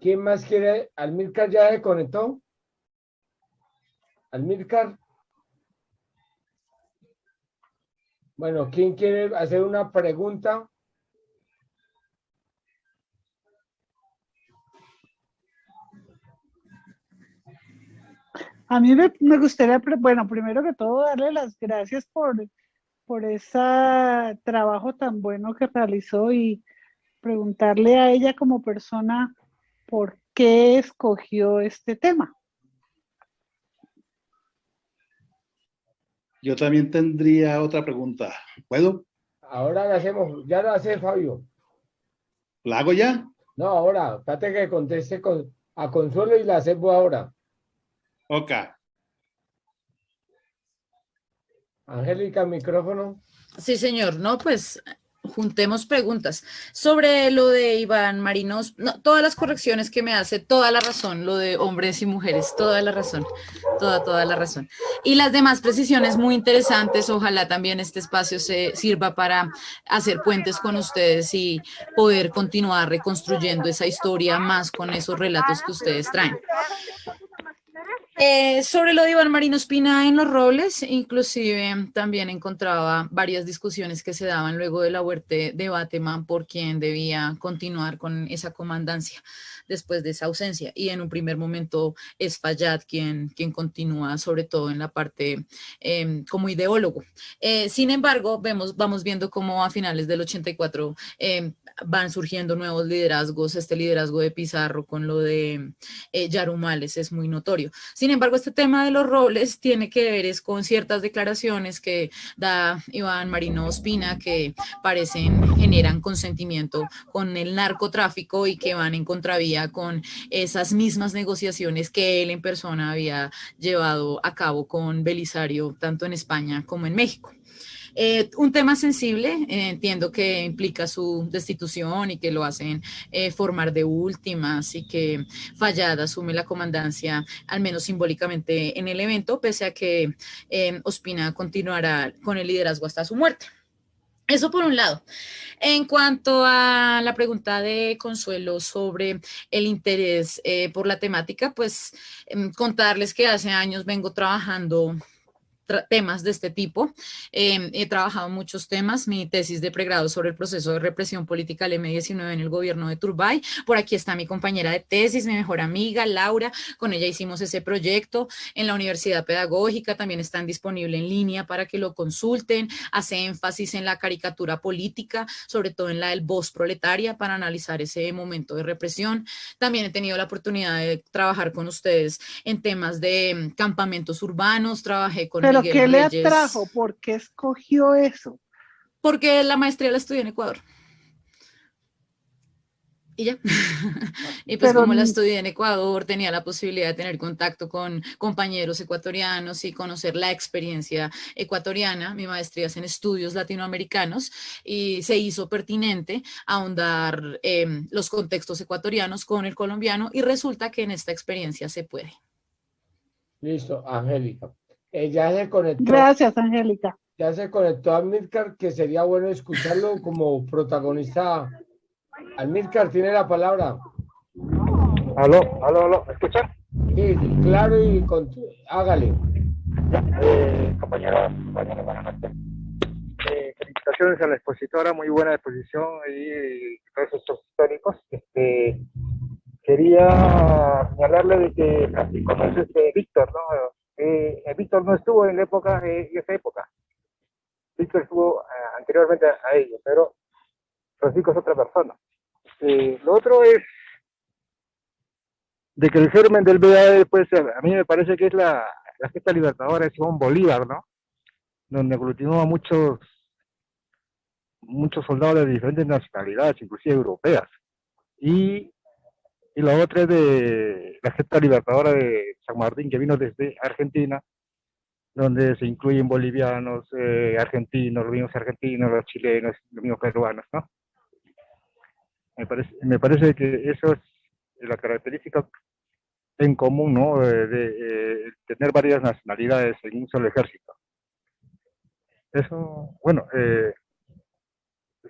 ¿Quién más quiere? ¿Almílcar ya se conectó? ¿Almílcar? Bueno, ¿quién quiere hacer una pregunta? A mí me gustaría, bueno, primero que todo, darle las gracias por ese trabajo tan bueno que realizó y preguntarle a ella como persona por qué escogió este tema. Yo también tendría otra pregunta. ¿Puedo? Ahora la hacemos, ya la hace Fabio. ¿La hago ya? No, ahora, espérate que conteste a Consuelo y la hacemos ahora. Ok. Angélica, micrófono. Sí, señor. No, pues juntemos preguntas. Sobre lo de Iván Marinos, no, todas las correcciones que me hace, toda la razón, lo de hombres y mujeres, toda la razón, toda la razón. Y las demás precisiones muy interesantes, ojalá también este espacio se sirva para hacer puentes con ustedes y poder continuar reconstruyendo esa historia más con esos relatos que ustedes traen. Sobre lo de Iván Marino Espina en Los Robles, inclusive también encontraba varias discusiones que se daban luego de la muerte de Bateman por quién debía continuar con esa comandancia después de esa ausencia. Y en un primer momento es Fayad quien continúa, sobre todo en la parte como ideólogo. Sin embargo, vamos viendo cómo a finales del 84 van surgiendo nuevos liderazgos. Este liderazgo de Pizarro con lo de Yarumales es muy notorio. Sin embargo, este tema de Los Robles tiene que ver es con ciertas declaraciones que da Iván Marino Ospina que generan consentimiento con el narcotráfico y que van en contravía con esas mismas negociaciones que él en persona había llevado a cabo con Belisario, tanto en España como en México. Un tema sensible, entiendo que implica su destitución y que lo hacen formar de últimas y que Fayad asume la comandancia, al menos simbólicamente en el evento, pese a que Ospina continuará con el liderazgo hasta su muerte. Eso por un lado. En cuanto a la pregunta de Consuelo sobre el interés por la temática, pues contarles que hace años vengo trabajando temas de este tipo. He trabajado muchos temas, mi tesis de pregrado sobre el proceso de represión política del M-19 en el gobierno de Turbay. Por aquí está mi compañera de tesis, mi mejor amiga, Laura, con ella hicimos ese proyecto en la Universidad Pedagógica, también están disponibles en línea para que lo consulten, hace énfasis en la caricatura política, sobre todo en la del Voz Proletaria, para analizar ese momento de represión. También he tenido la oportunidad de trabajar con ustedes en temas de campamentos urbanos, trabajé con ¿Pero Miguel qué le Reyes. atrajo? ¿Por qué escogió eso? Porque la maestría la estudié en Ecuador. Y ya. Y pues como la estudié en Ecuador, tenía la posibilidad de tener contacto con compañeros ecuatorianos y conocer la experiencia ecuatoriana. Mi maestría es en estudios latinoamericanos y se hizo pertinente ahondar los contextos ecuatorianos con el colombiano y resulta que en esta experiencia se puede. Listo, Angélica. Ya se conectó. Gracias, Angélica. Ya se conectó a Amílcar, que sería bueno escucharlo como protagonista. Amílcar tiene la palabra. Aló, ¿me escuchan? Sí, claro y hágale. Compañeros, buenas noches. Felicitaciones a la expositora, muy buena exposición y todos estos históricos. Quería señalarle de que así conoce Víctor, ¿no? Víctor no estuvo en esa época. Víctor estuvo anteriormente a ello, pero Francisco es otra persona. Lo otro es de que el germen del BAD, pues a mí me parece que es la gesta libertadora de Simón Bolívar, ¿no? Donde aglutinó a muchos soldados de diferentes nacionalidades, inclusive europeas. Y la otra es de la gesta libertadora de San Martín, que vino desde Argentina, donde se incluyen bolivianos, argentinos, los mismos argentinos, los chilenos, los mismos peruanos, ¿no? Me parece que eso es la característica en común, ¿no? De tener varias nacionalidades en un solo ejército. Eso, bueno,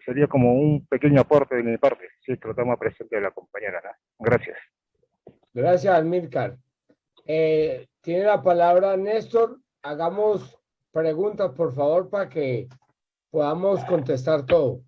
sería como un pequeño aporte de mi parte, si es que lo toma presente de la compañera, ¿no? Gracias. Gracias, Amílcar. Tiene la palabra Néstor. Hagamos preguntas, por favor, para que podamos contestar todo.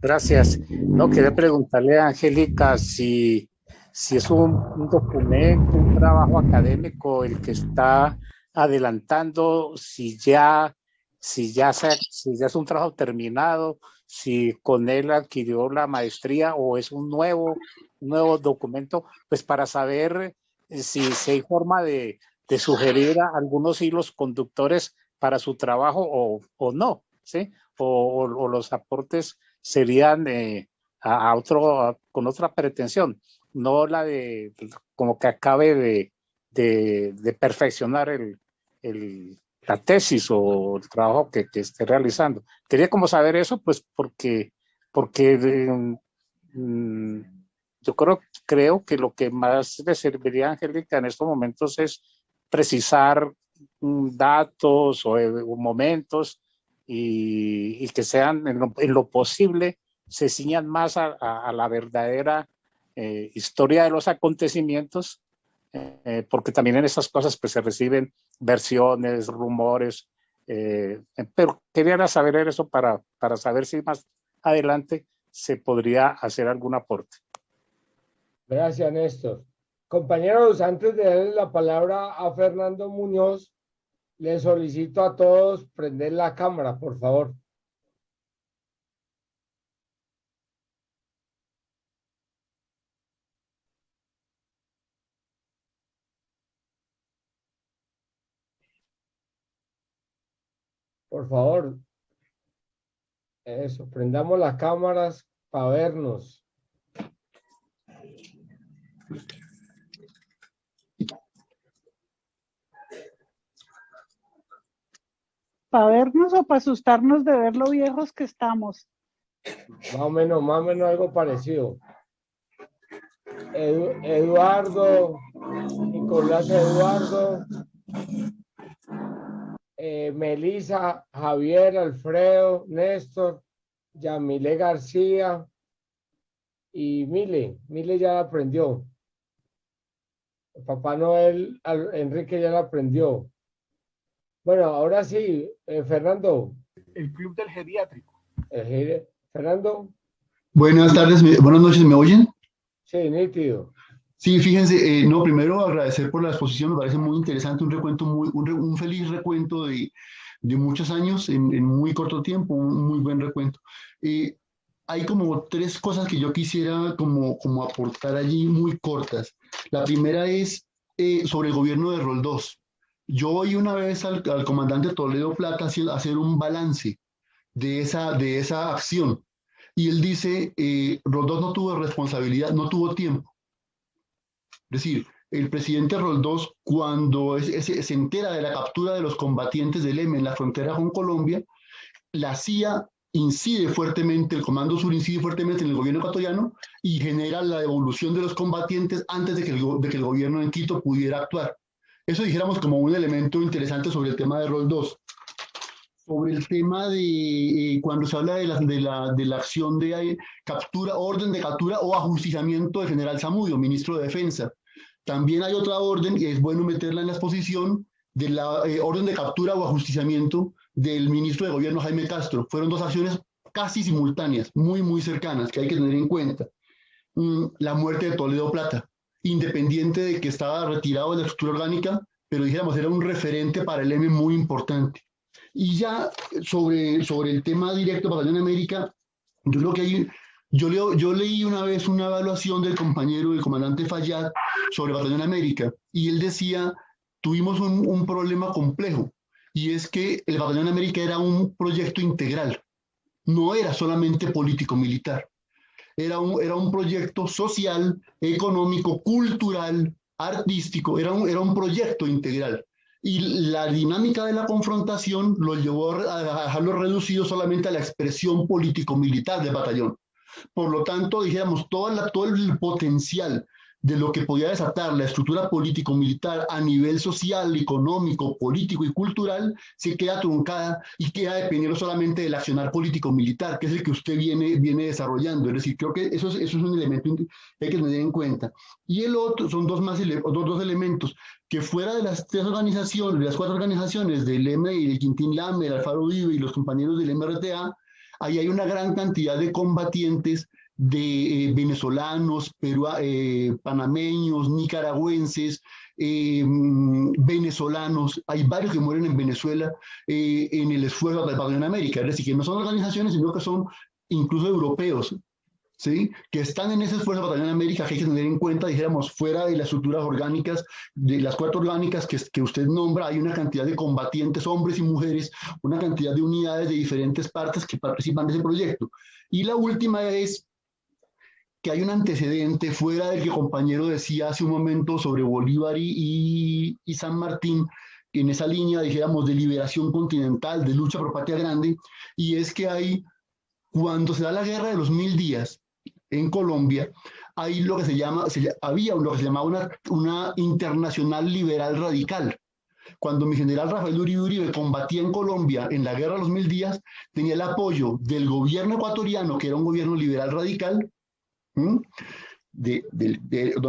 Gracias. No, quería preguntarle a Angélica si es un documento, un trabajo académico el que está adelantando, si ya es un trabajo terminado, si con él adquirió la maestría o es un nuevo documento, pues para saber si hay forma de sugerir algunos hilos conductores para su trabajo o no, ¿sí? o los aportes serían con otra pretensión, no la de como que acabe de perfeccionar la tesis o el trabajo que esté realizando. Quería como saber eso, pues porque yo creo que lo que más le serviría a Angélica en estos momentos es precisar datos o momentos y que sean en lo posible, se ciñan más a la verdadera historia de los acontecimientos, porque también en esas cosas pues se reciben versiones, rumores, pero quería saber eso para saber si más adelante se podría hacer algún aporte. Gracias, Néstor. Compañeros, antes de darle la palabra a Fernando Muñoz, les solicito a todos prender la cámara, por favor. Por favor. Eso, prendamos las cámaras para vernos. ¿Para vernos o para asustarnos de ver lo viejos que estamos? Más o menos algo parecido. Eduardo, Nicolás Eduardo, Melissa, Javier, Alfredo, Néstor, Yamile García y Mile ya la aprendió. Papá Noel, Enrique ya la aprendió. Bueno, ahora sí, Fernando. El Club del Geriátrico. Fernando. Buenas tardes, buenas noches, ¿me oyen? Sí, nítido. Sí, fíjense, no, primero agradecer por la exposición, me parece muy interesante, un recuento, un feliz recuento de muchos años en muy corto tiempo, un muy buen recuento. Hay como tres cosas que yo quisiera como aportar allí muy cortas. La primera es sobre el gobierno de Roldós. Yo oí una vez al comandante Toledo Plata hacer un balance de esa acción y él dice, Roldós no tuvo responsabilidad, no tuvo tiempo. Es decir, el presidente Roldós, cuando se entera de la captura de los combatientes del EME en la frontera con Colombia, la CIA incide fuertemente, el Comando Sur incide fuertemente en el gobierno ecuatoriano y genera la devolución de los combatientes antes de que el gobierno en Quito pudiera actuar. Eso dijéramos como un elemento interesante sobre el tema de Roldós. Sobre el tema de cuando se habla de la acción de captura, orden de captura o ajusticiamiento del general Zamudio, ministro de Defensa. También hay otra orden, y es bueno meterla en la exposición, de la orden de captura o ajusticiamiento del ministro de Gobierno Jaime Castro. Fueron dos acciones casi simultáneas, muy cercanas, que hay que tener en cuenta. La muerte de Toledo Plata, independiente de que estaba retirado de la estructura orgánica, pero dijéramos, era un referente para el EME muy importante. Y ya sobre el tema directo para Batallón América, yo leí una vez una evaluación del comandante Fayad sobre Batallón América, y él decía, tuvimos un problema complejo, y es que el Batallón América era un proyecto integral, no era solamente político-militar, era un proyecto social, económico, cultural, artístico, era un proyecto integral. Y la dinámica de la confrontación lo llevó a dejarlo reducido solamente a la expresión político-militar del batallón. Por lo tanto, dijéramos, todo el potencial de lo que podía desatar la estructura político-militar a nivel social, económico, político y cultural, se queda truncada y queda dependiendo solamente del accionar político-militar, que es el que usted viene desarrollando. Es decir, creo que eso es un elemento que hay que tener en cuenta. Y el otro, son dos elementos, que fuera de las tres organizaciones, de las cuatro organizaciones del EME y del Quintín Lame, el Alfaro Uribe y los compañeros del MRTA, ahí hay una gran cantidad de combatientes de venezolanos, panameños, nicaragüenses, venezolanos. Hay varios que mueren en Venezuela en el esfuerzo del Batallón América. Es decir, que no son organizaciones, sino que son incluso europeos ¿sí? Que están en ese esfuerzo Batallón América, que hay que tener en cuenta, dijéramos, fuera de las estructuras orgánicas, de las 4 orgánicas que usted nombra, hay una cantidad de combatientes, hombres y mujeres, una cantidad de unidades de diferentes partes que participan de ese proyecto. Y la última es que hay un antecedente fuera del que compañero decía hace un momento sobre Bolívar y San Martín, en esa línea, dijéramos, de liberación continental, de lucha por patria grande, y es que hay, cuando se da la guerra de los 1000 días en Colombia, hay lo que había lo que se llamaba una internacional liberal radical. Cuando mi general Rafael Uribe combatía en Colombia en la guerra de los 1000 días, tenía el apoyo del gobierno ecuatoriano, que era un gobierno liberal radical, donde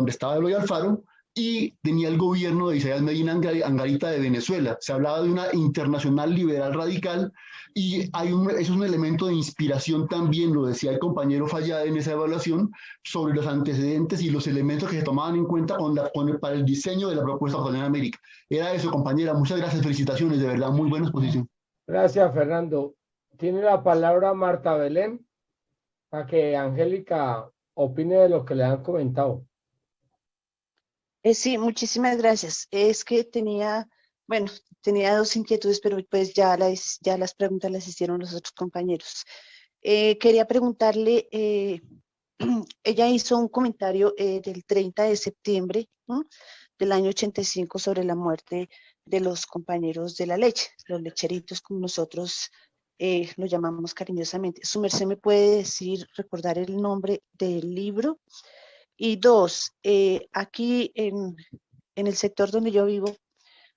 estaba Eloy Alfaro, y tenía el gobierno de Isaías Medina Angarita de Venezuela. Se hablaba de una internacional liberal radical, y eso es un elemento de inspiración también, lo decía el compañero Fallada en esa evaluación, sobre los antecedentes y los elementos que se tomaban en cuenta para el diseño de la propuesta Batallón América. Era eso, compañera. Muchas gracias, felicitaciones, de verdad, muy buena exposición. Gracias, Fernando. Tiene la palabra Marta Belén para que Angélica opine de lo que le han comentado. Sí, muchísimas gracias. Es que tenía 2 inquietudes, pero pues ya las preguntas las hicieron los otros compañeros. Quería preguntarle, ella hizo un comentario del 30 de septiembre del año 85 sobre la muerte de los compañeros de la leche, los lecheritos, como nosotros lo llamamos cariñosamente. ¿Su merced me puede recordar el nombre del libro? Y 2, aquí en el sector donde yo vivo,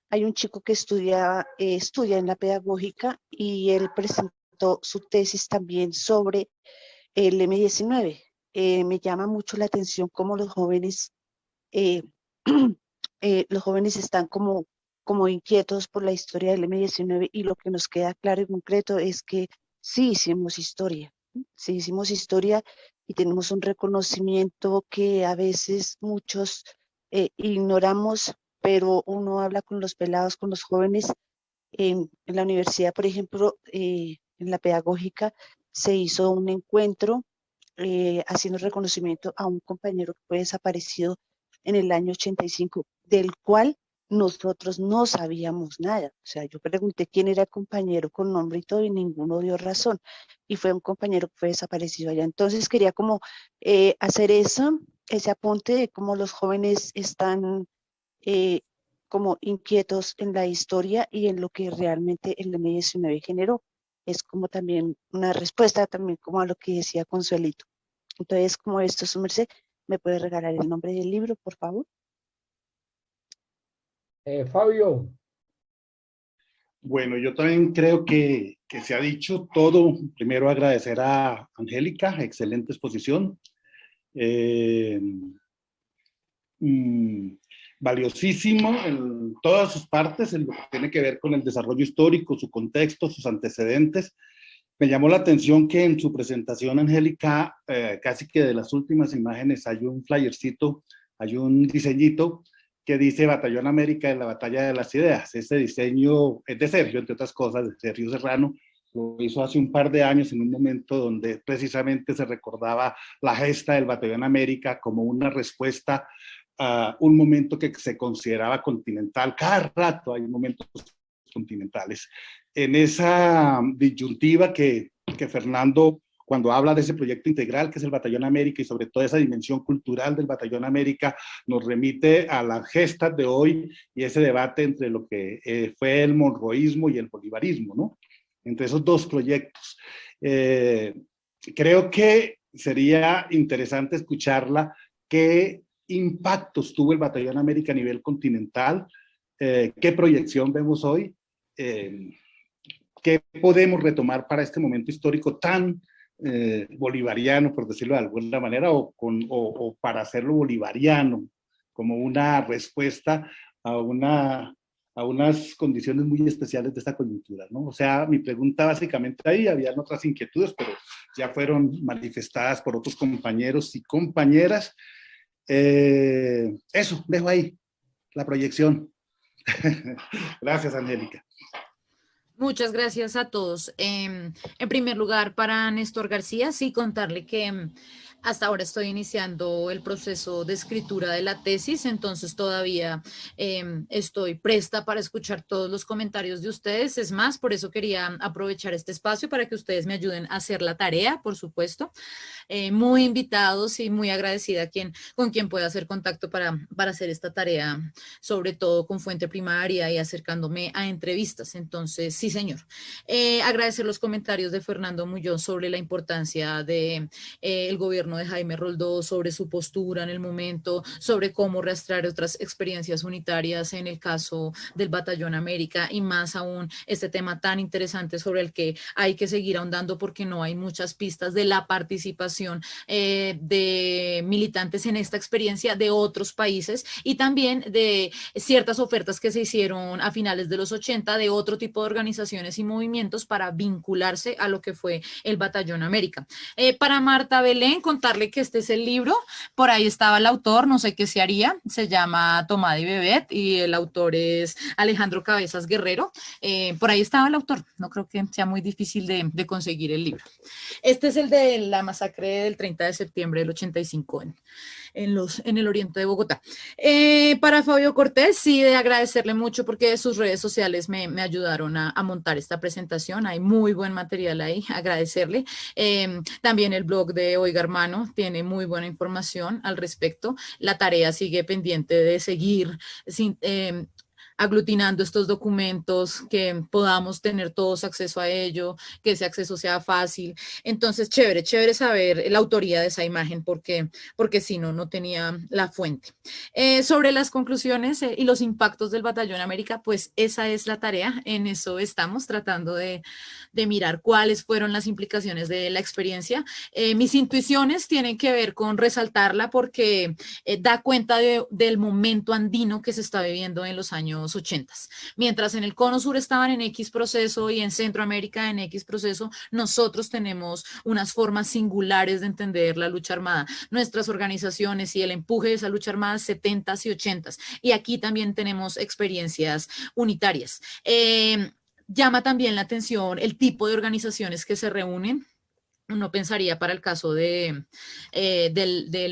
hay un chico que estudia en la pedagógica, y él presentó su tesis también sobre el M-19. Me llama mucho la atención cómo los jóvenes están como inquietos por la historia del M-19, y lo que nos queda claro y concreto es que sí hicimos historia, y tenemos un reconocimiento que a veces muchos ignoramos, pero uno habla con los pelados, con los jóvenes. En la universidad, por ejemplo, en la pedagógica, se hizo un encuentro haciendo reconocimiento a un compañero que fue desaparecido en el año 85, del cual nosotros no sabíamos nada. O sea, yo pregunté quién era el compañero con nombre y todo, y ninguno dio razón. Y fue un compañero que fue desaparecido allá. Entonces quería como hacer ese apunte de cómo los jóvenes están como inquietos en la historia y en lo que realmente el M-19 generó. Es como también una respuesta también como a lo que decía Consuelito. Entonces, como esto, su merced, ¿me puede regalar el nombre del libro, por favor? Fabio. Bueno, yo también creo que se ha dicho todo. Primero agradecer a Angélica, excelente exposición. Valiosísimo en todas sus partes, en lo que tiene que ver con el desarrollo histórico, su contexto, sus antecedentes. Me llamó la atención que en su presentación, Angélica, casi que de las últimas imágenes hay un flyercito, hay un diseñito que dice Batallón América en la batalla de las ideas. Ese diseño es de Sergio, entre otras cosas, de Sergio Serrano. Lo hizo hace un par de años en un momento donde precisamente se recordaba la gesta del Batallón América como una respuesta a un momento que se consideraba continental. Cada rato hay momentos continentales. En esa disyuntiva que Fernando, cuando habla de ese proyecto integral que es el Batallón América, y sobre todo esa dimensión cultural del Batallón América, nos remite a las gestas de hoy y ese debate entre lo que fue el monroísmo y el bolivarismo, ¿no? Entre esos dos proyectos. Creo que sería interesante escucharla, qué impactos tuvo el Batallón América a nivel continental, qué proyección vemos hoy, qué podemos retomar para este momento histórico tan bolivariano, por decirlo de alguna manera, o para hacerlo bolivariano, como una respuesta a unas condiciones muy especiales de esta coyuntura, ¿no? O sea, mi pregunta básicamente ahí, habían otras inquietudes, pero ya fueron manifestadas por otros compañeros y compañeras. Eso, dejo ahí la proyección. Gracias, Angélica. Muchas gracias a todos. En primer lugar, para Néstor García, sí contarle que Hasta ahora estoy iniciando el proceso de escritura de la tesis, entonces todavía estoy presta para escuchar todos los comentarios de ustedes. Es más, por eso quería aprovechar este espacio para que ustedes me ayuden a hacer la tarea, por supuesto. Muy invitados y muy agradecida con quien pueda hacer contacto para hacer esta tarea, sobre todo con fuente primaria y acercándome a entrevistas. Entonces, sí, señor. Agradecer los comentarios de Fernando Muñoz sobre la importancia de el gobierno de Jaime Roldós, sobre su postura en el momento, sobre cómo rastrear otras experiencias unitarias en el caso del Batallón América y más aún este tema tan interesante sobre el que hay que seguir ahondando porque no hay muchas pistas de la participación de militantes en esta experiencia de otros países y también de ciertas ofertas que se hicieron a finales de los 80 de otro tipo de organizaciones y movimientos para vincularse a lo que fue el Batallón América. Para Marta Belén, contarle que este es el libro, por ahí estaba el autor, no sé qué se haría, se llama Tomada y Bebet y el autor es Alejandro Cabezas Guerrero, por ahí estaba el autor, no creo que sea muy difícil de conseguir el libro. Este es el de la masacre del 30 de septiembre del 85 en el oriente de Bogotá. Para Fabio Cortés, sí, de agradecerle mucho porque sus redes sociales me ayudaron a montar esta presentación, hay muy buen material ahí, agradecerle. También el blog de Oiga Hermano tiene muy buena información al respecto, la tarea sigue pendiente de seguir aglutinando estos documentos, que podamos tener todos acceso a ello, que ese acceso sea fácil. Entonces, chévere saber la autoría de esa imagen, porque si no, no tenía la fuente. Sobre las conclusiones y los impactos del Batallón América, pues esa es la tarea, en eso estamos tratando de mirar cuáles fueron las implicaciones de la experiencia. Mis intuiciones tienen que ver con resaltarla porque da cuenta del momento andino que se está viviendo en los años 80. Mientras en el Cono Sur estaban en X proceso y en Centroamérica en X proceso, nosotros tenemos unas formas singulares de entender la lucha armada. Nuestras organizaciones y el empuje de esa lucha armada 70s y 80s. Y aquí también tenemos experiencias unitarias. Llama también la atención el tipo de organizaciones que se reúnen. Uno pensaría para el caso del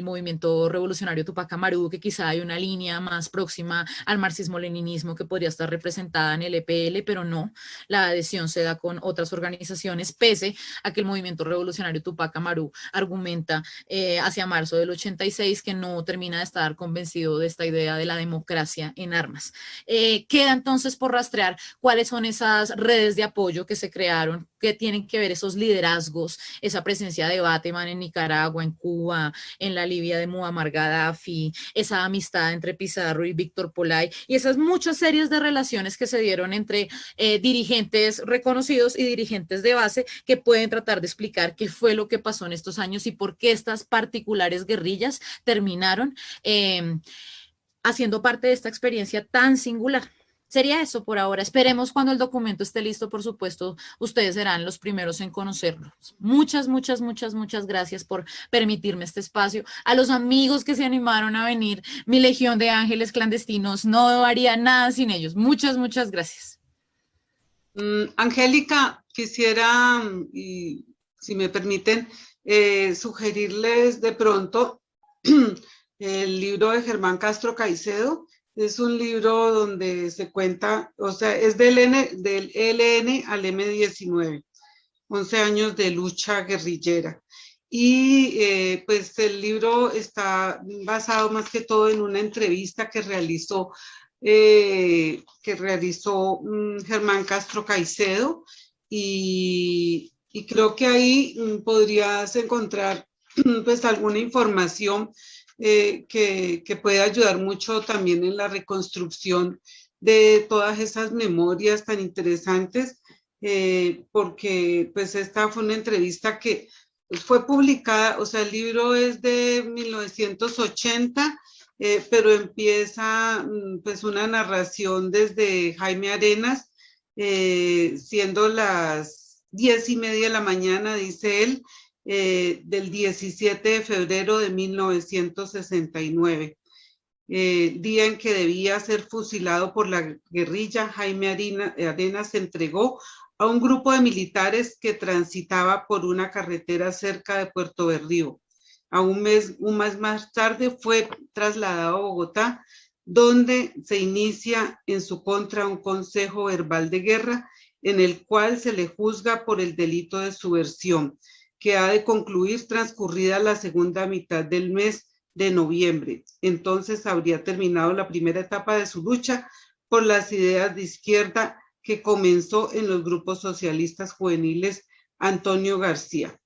movimiento revolucionario Tupac Amaru que quizá hay una línea más próxima al marxismo-leninismo que podría estar representada en el EPL, pero no, la adhesión se da con otras organizaciones, pese a que el movimiento revolucionario Tupac Amaru argumenta hacia marzo del 86 que no termina de estar convencido de esta idea de la democracia en armas. Queda entonces por rastrear cuáles son esas redes de apoyo que se crearon, que tienen que ver esos liderazgos, esa presencia de Bateman en Nicaragua, en Cuba, en la Libia de Muammar Gaddafi, esa amistad entre Pizarro y Víctor Polay, y esas muchas series de relaciones que se dieron entre dirigentes reconocidos y dirigentes de base que pueden tratar de explicar qué fue lo que pasó en estos años y por qué estas particulares guerrillas terminaron haciendo parte de esta experiencia tan singular. Sería eso por ahora. Esperemos cuando el documento esté listo, por supuesto, ustedes serán los primeros en conocerlo. Muchas gracias por permitirme este espacio. A los amigos que se animaron a venir, mi legión de ángeles clandestinos, no haría nada sin ellos. Muchas gracias. Angélica, quisiera, y si me permiten, sugerirles de pronto el libro de Germán Castro Caicedo. Es un libro donde se cuenta, o sea, es del ELN al M-19, 11 años de lucha guerrillera. Y pues el libro está basado más que todo en una entrevista que realizó Germán Castro Caicedo y creo que ahí podrías encontrar pues alguna información que puede ayudar mucho también en la reconstrucción de todas esas memorias tan interesantes, porque pues esta fue una entrevista que pues, fue publicada, o sea, el libro es de 1980, pero empieza pues una narración desde Jaime Arenas, siendo las 10:30 de la mañana, dice él, del 17 de febrero de 1969, día en que debía ser fusilado por la guerrilla. Jaime Arenas se entregó a un grupo de militares que transitaba por una carretera cerca de Puerto Berrío. un mes más tarde fue trasladado a Bogotá, donde se inicia en su contra un consejo verbal de guerra en el cual se le juzga por el delito de subversión, que ha de concluir transcurrida la segunda mitad del mes de noviembre. Entonces habría terminado la primera etapa de su lucha por las ideas de izquierda que comenzó en los grupos socialistas juveniles Antonio García.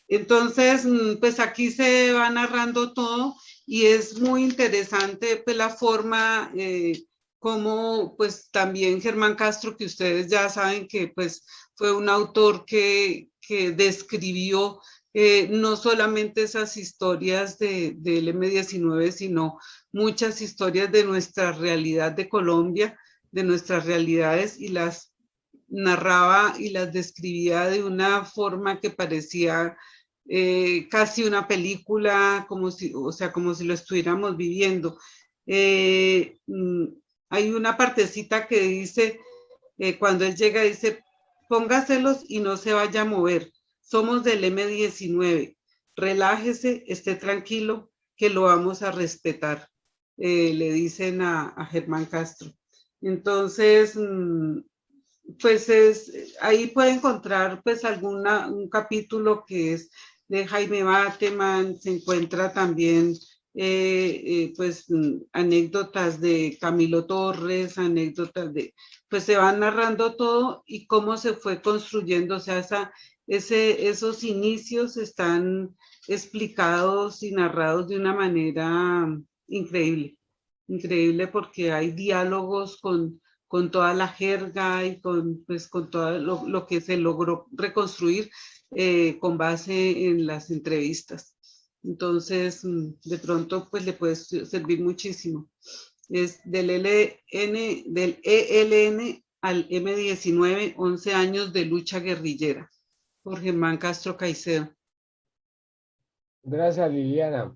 Entonces, pues aquí se va narrando todo y es muy interesante pues, la forma como pues también Germán Castro, que ustedes ya saben que pues fue un autor que describió no solamente esas historias del M-19, sino muchas historias de nuestra realidad de Colombia, de nuestras realidades, y las narraba y las describía de una forma que parecía casi una película, como si lo estuviéramos viviendo. Hay una partecita que dice, cuando él llega, dice, póngaselos y no se vaya a mover. Somos del M-19. Relájese, esté tranquilo, que lo vamos a respetar. Le dicen a Germán Castro. Entonces, pues ahí puede encontrar pues un capítulo que es de Jaime Bateman, se encuentra también pues anécdotas de Camilo Torres, anécdotas de, pues se va narrando todo y cómo se fue construyendo, o sea, esos inicios están explicados y narrados de una manera increíble, increíble porque hay diálogos con toda la jerga y con todo lo que se logró reconstruir con base en las entrevistas. Entonces, de pronto, pues le puede servir muchísimo. Es del ELN al M-19, 11 años de lucha guerrillera, por Germán Castro Caicedo. Gracias, Liliana.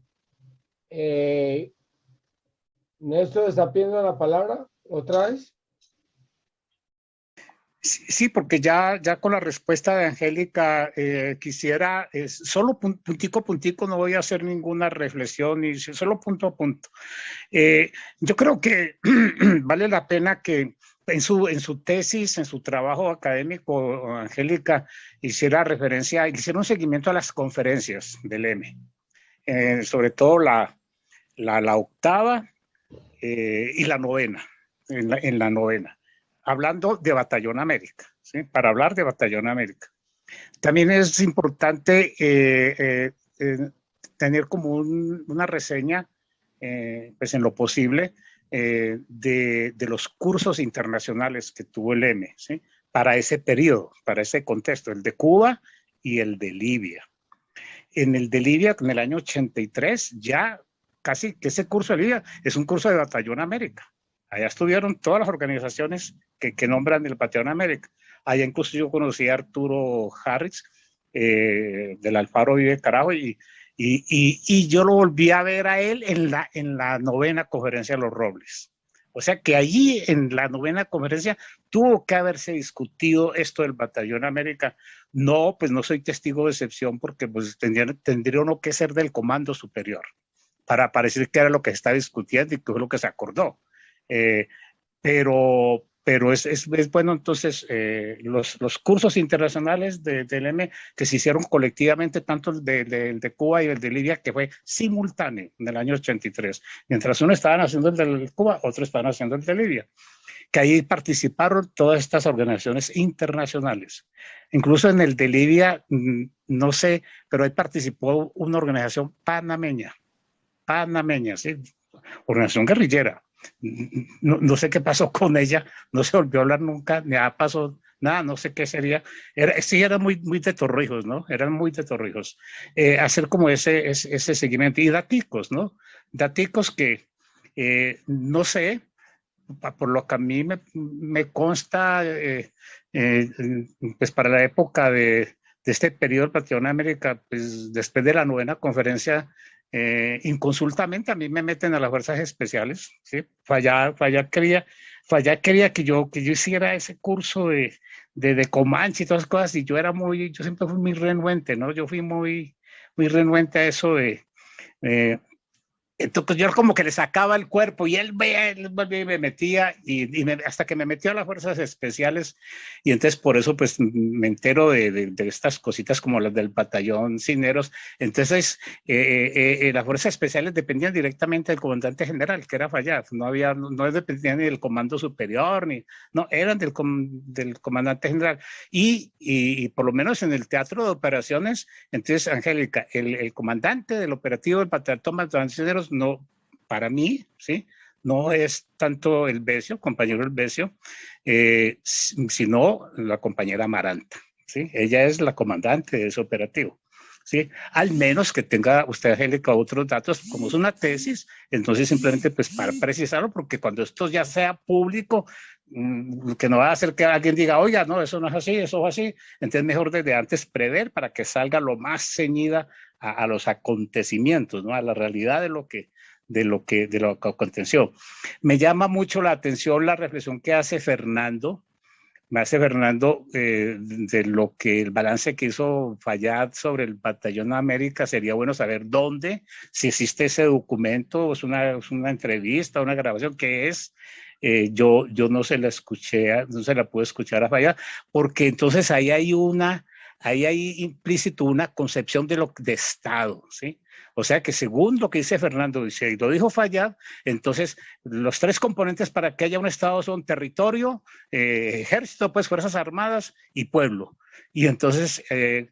Néstor, ¿está pidiendo la palabra otra vez? Sí, porque ya con la respuesta de Angélica quisiera, solo puntico, no voy a hacer ninguna reflexión, y solo punto a punto. Yo creo que vale la pena que en su tesis, en su trabajo académico, Angélica hiciera un seguimiento a las conferencias del M, sobre todo la octava y la novena, en la novena. Hablando de Batallón América, ¿sí? Para hablar de Batallón América. También es importante tener como una reseña, pues en lo posible, de los cursos internacionales que tuvo el M, ¿sí? Para ese periodo, para ese contexto, el de Cuba y el de Libia. En el de Libia, en el año 83, ya casi que ese curso de Libia es un curso de Batallón América. Allá estuvieron todas las organizaciones que nombran el Batallón América. Allá incluso yo conocí a Arturo Harris, del Alfaro Vive Carajo, y yo lo volví a ver a él en la novena conferencia de los Robles. O sea que allí en la novena conferencia tuvo que haberse discutido esto del Batallón América. No, pues no soy testigo de excepción porque pues tendría uno que ser del comando superior para decir qué era lo que se está discutiendo y qué fue lo que se acordó. Pero es bueno entonces los cursos internacionales del M que se hicieron colectivamente, tanto el de Cuba y el de Libia, que fue simultáneo en el año 83. Mientras uno estaban haciendo el de Cuba, otros estaban haciendo el de Libia, que ahí participaron todas estas organizaciones internacionales. Incluso en el de Libia, no sé, pero ahí participó una organización panameña, ¿sí? Organización guerrillera. No sé qué pasó con ella, no se volvió a hablar nunca, ni pasó nada, no sé qué sería. Era muy de Torrijos, ¿no? Eran muy de Torrijos. Hacer como ese seguimiento y daticos, ¿no? Daticos que no sé, por lo que a mí me consta, pues para la época de este periodo del Batallón América, pues después de la novena conferencia, inconsultamente a mí me meten a las fuerzas especiales, ¿sí? Fallá quería que yo hiciera ese curso de Comanche y todas esas cosas, y yo siempre fui muy renuente, ¿no? Yo fui muy renuente a eso de Entonces yo como que le sacaba el cuerpo y él me metía hasta que me metió a las fuerzas especiales, y entonces por eso pues me entero de estas cositas como las del batallón Cisneros. Entonces las fuerzas especiales dependían directamente del comandante general, que era Fayad. No dependían ni del comando superior, no, eran del comandante general. Y por lo menos en el teatro de operaciones, entonces Angélica, el comandante del operativo del batallón Cisneros, no, para mí, ¿sí? No es tanto el Besio, compañero el Besio, sino la compañera Amaranta, ¿sí? Ella es la comandante de ese operativo, ¿sí? Al menos que tenga usted, Angélica, otros datos, como es una tesis, entonces simplemente pues para precisarlo, porque cuando esto ya sea público, que no va a hacer que alguien diga, oiga, no, eso no es así, eso es así, entonces mejor desde antes prever para que salga lo más ceñida a los acontecimientos, ¿no? A la realidad de lo que aconteció. Me llama mucho la atención la reflexión que hace Fernando, de lo que el balance que hizo Fayad sobre el Batallón América. Sería bueno saber dónde, si existe ese documento, es una entrevista, una grabación, ¿qué es? Yo no se la escuché, no se la pude escuchar a Fayad, porque entonces ahí hay implícito una concepción de Estado, ¿sí? O sea que según lo que dice Fernando, y lo dijo Fayad, entonces los tres componentes para que haya un Estado son territorio, ejército, pues fuerzas armadas y pueblo. Y entonces,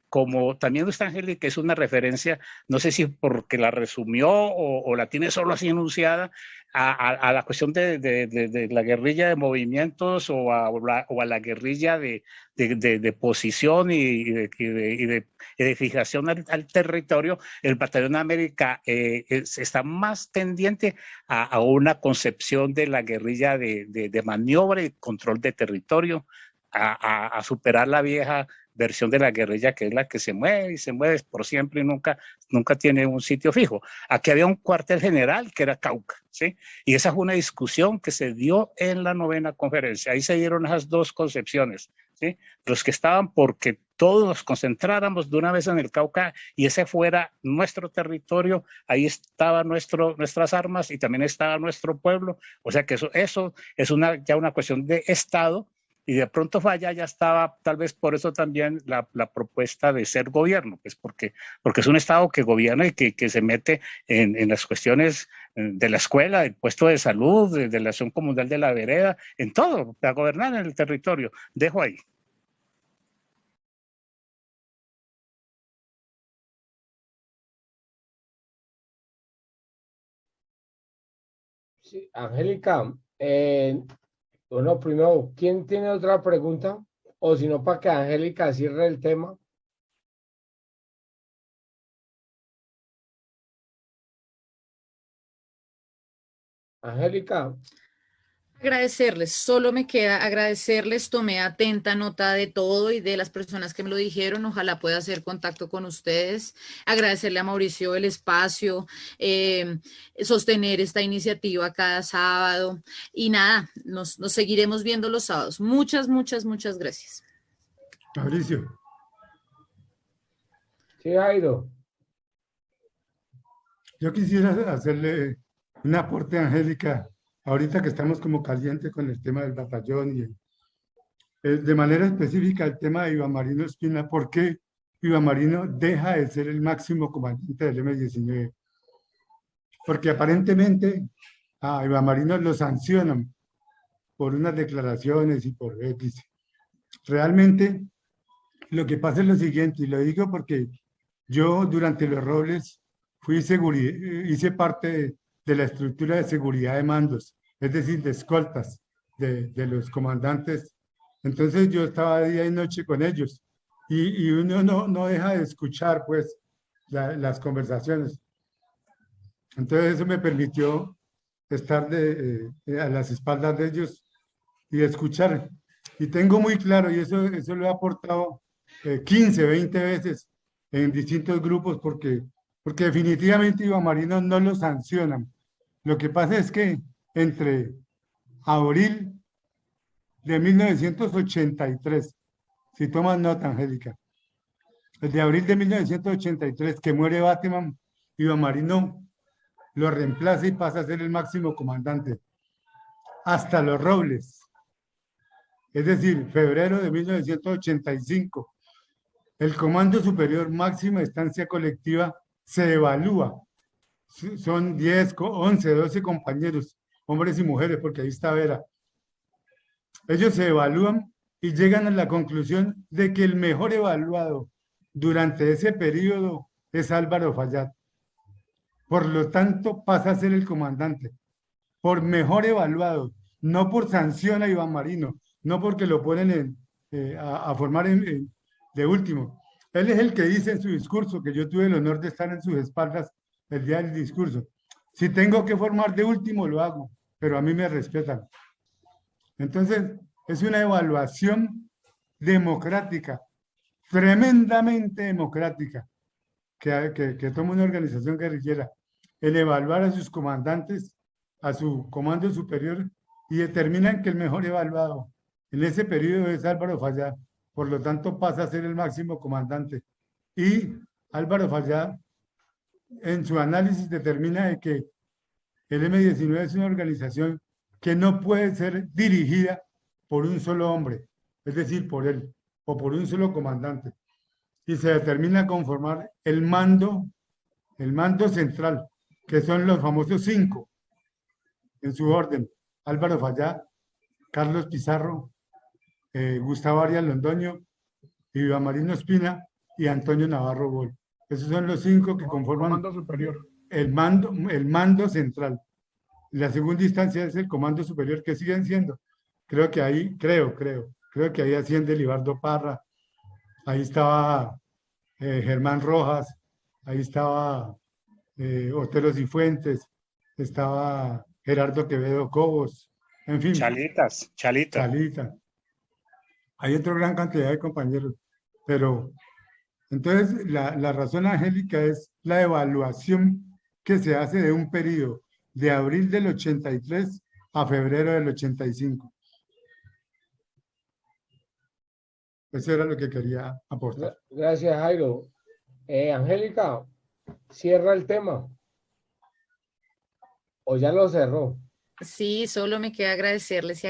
como también usted, Angélica, es una referencia, no sé si porque la resumió o la tiene solo así enunciada, a la cuestión de la guerrilla de movimientos o a la guerrilla de posición y de fijación al territorio. El Batallón América está más tendiente a una concepción de la guerrilla de maniobra y control de territorio, a superar la vieja versión de la guerrilla, que es la que se mueve y se mueve por siempre y nunca tiene un sitio fijo. Aquí había un cuartel general que era Cauca, ¿sí? Y esa fue una discusión que se dio en la 9ª conferencia. Ahí se dieron esas dos concepciones, ¿sí? Los que estaban porque todos nos concentráramos de una vez en el Cauca y ese fuera nuestro territorio, ahí estaban nuestras armas y también estaba nuestro pueblo. O sea que eso es ya una cuestión de Estado. Y de pronto Falla ya estaba, tal vez por eso también la propuesta de ser gobierno, pues porque es un Estado que gobierna y que se mete en las cuestiones de la escuela, del puesto de salud, de la acción comunal de la vereda, en todo, para gobernar en el territorio. Dejo ahí. Sí, Angélica, bueno, primero, ¿quién tiene otra pregunta? O si no, para que Angélica cierre el tema. Angélica. Agradecerles, solo me queda agradecerles, tomé atenta nota de todo y de las personas que me lo dijeron, ojalá pueda hacer contacto con ustedes, agradecerle a Mauricio el espacio, sostener esta iniciativa cada sábado y nada, nos seguiremos viendo los sábados. Muchas gracias. Mauricio. Sí, Jairo. Yo quisiera hacerle un aporte a Angélica, ahorita que estamos como calientes con el tema del batallón y de manera específica el tema de Iván Marino Espina. ¿Por qué Iván Marino deja de ser el máximo comandante del M-19? Porque aparentemente a Iván Marino lo sancionan por unas declaraciones y por X. Realmente lo que pasa es lo siguiente, y lo digo porque yo durante los Robles hice parte de la estructura de seguridad de mandos, es decir, de escoltas de los comandantes. Entonces yo estaba día y noche con ellos y uno no deja de escuchar pues las conversaciones. Entonces eso me permitió estar a las espaldas de ellos y escuchar. Y tengo muy claro, y eso lo he aportado 15, 20 veces en distintos grupos, porque definitivamente Iván Marino no lo sancionan. Lo que pasa es que entre abril de 1983, si toman nota, Angélica, el de abril de 1983, que muere Batman, Iván Marino lo reemplaza y pasa a ser el máximo comandante. Hasta Los Robles. Es decir, febrero de 1985. El Comando Superior Máxima Estancia Colectiva se evalúa. Son 10, 11, 12 compañeros, hombres y mujeres, porque ahí está Vera. Ellos se evalúan y llegan a la conclusión de que el mejor evaluado durante ese periodo es Álvaro Fallat. Por lo tanto, pasa a ser el comandante. Por mejor evaluado, no por sanción a Iván Marino, no porque lo ponen a formar de último. Él es el que dice en su discurso, que yo tuve el honor de estar en sus espaldas el día del discurso. Si tengo que formar de último, lo hago, pero a mí me respetan. Entonces, es una evaluación democrática, tremendamente democrática, que toma una organización guerrillera, el evaluar a sus comandantes, a su comando superior, y determinan que el mejor evaluado en ese periodo es Álvaro Fallat. Por lo tanto, pasa a ser el máximo comandante. Y Álvaro Fallat, en su análisis, determina de que el M-19 es una organización que no puede ser dirigida por un solo hombre, es decir, por él, o por un solo comandante. Y se determina conformar el mando central, que son los famosos 5, en su orden: Álvaro Fallat, Carlos Pizarro, Gustavo Arias Londoño, Iván Marino Espina y Antonio Navarro Bol. Esos son los 5 que conforman Comando superior. el mando central. La segunda instancia es el Comando Superior, que siguen siendo. Creo que ahí asciende Libardo Parra, ahí estaba Germán Rojas, ahí estaba Otero Cifuentes, estaba Gerardo Quevedo Cobos, en fin. Chalita. Hay otra gran cantidad de compañeros, pero entonces la razón, Angélica, es la evaluación que se hace de un periodo de abril del 83 a febrero del 85. Eso era lo que quería aportar. Gracias, Jairo. Angélica, cierra el tema. ¿O ya lo cerró? Sí, solo me queda agradecerles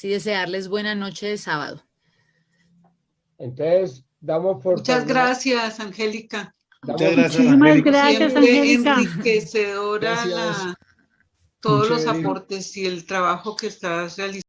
y desearles buena noche de sábado. Entonces, damos por Muchas gracias, Angélica. Muchísimas gracias, Angélica. Enriquecedora todos los aportes y el trabajo que estás realizando.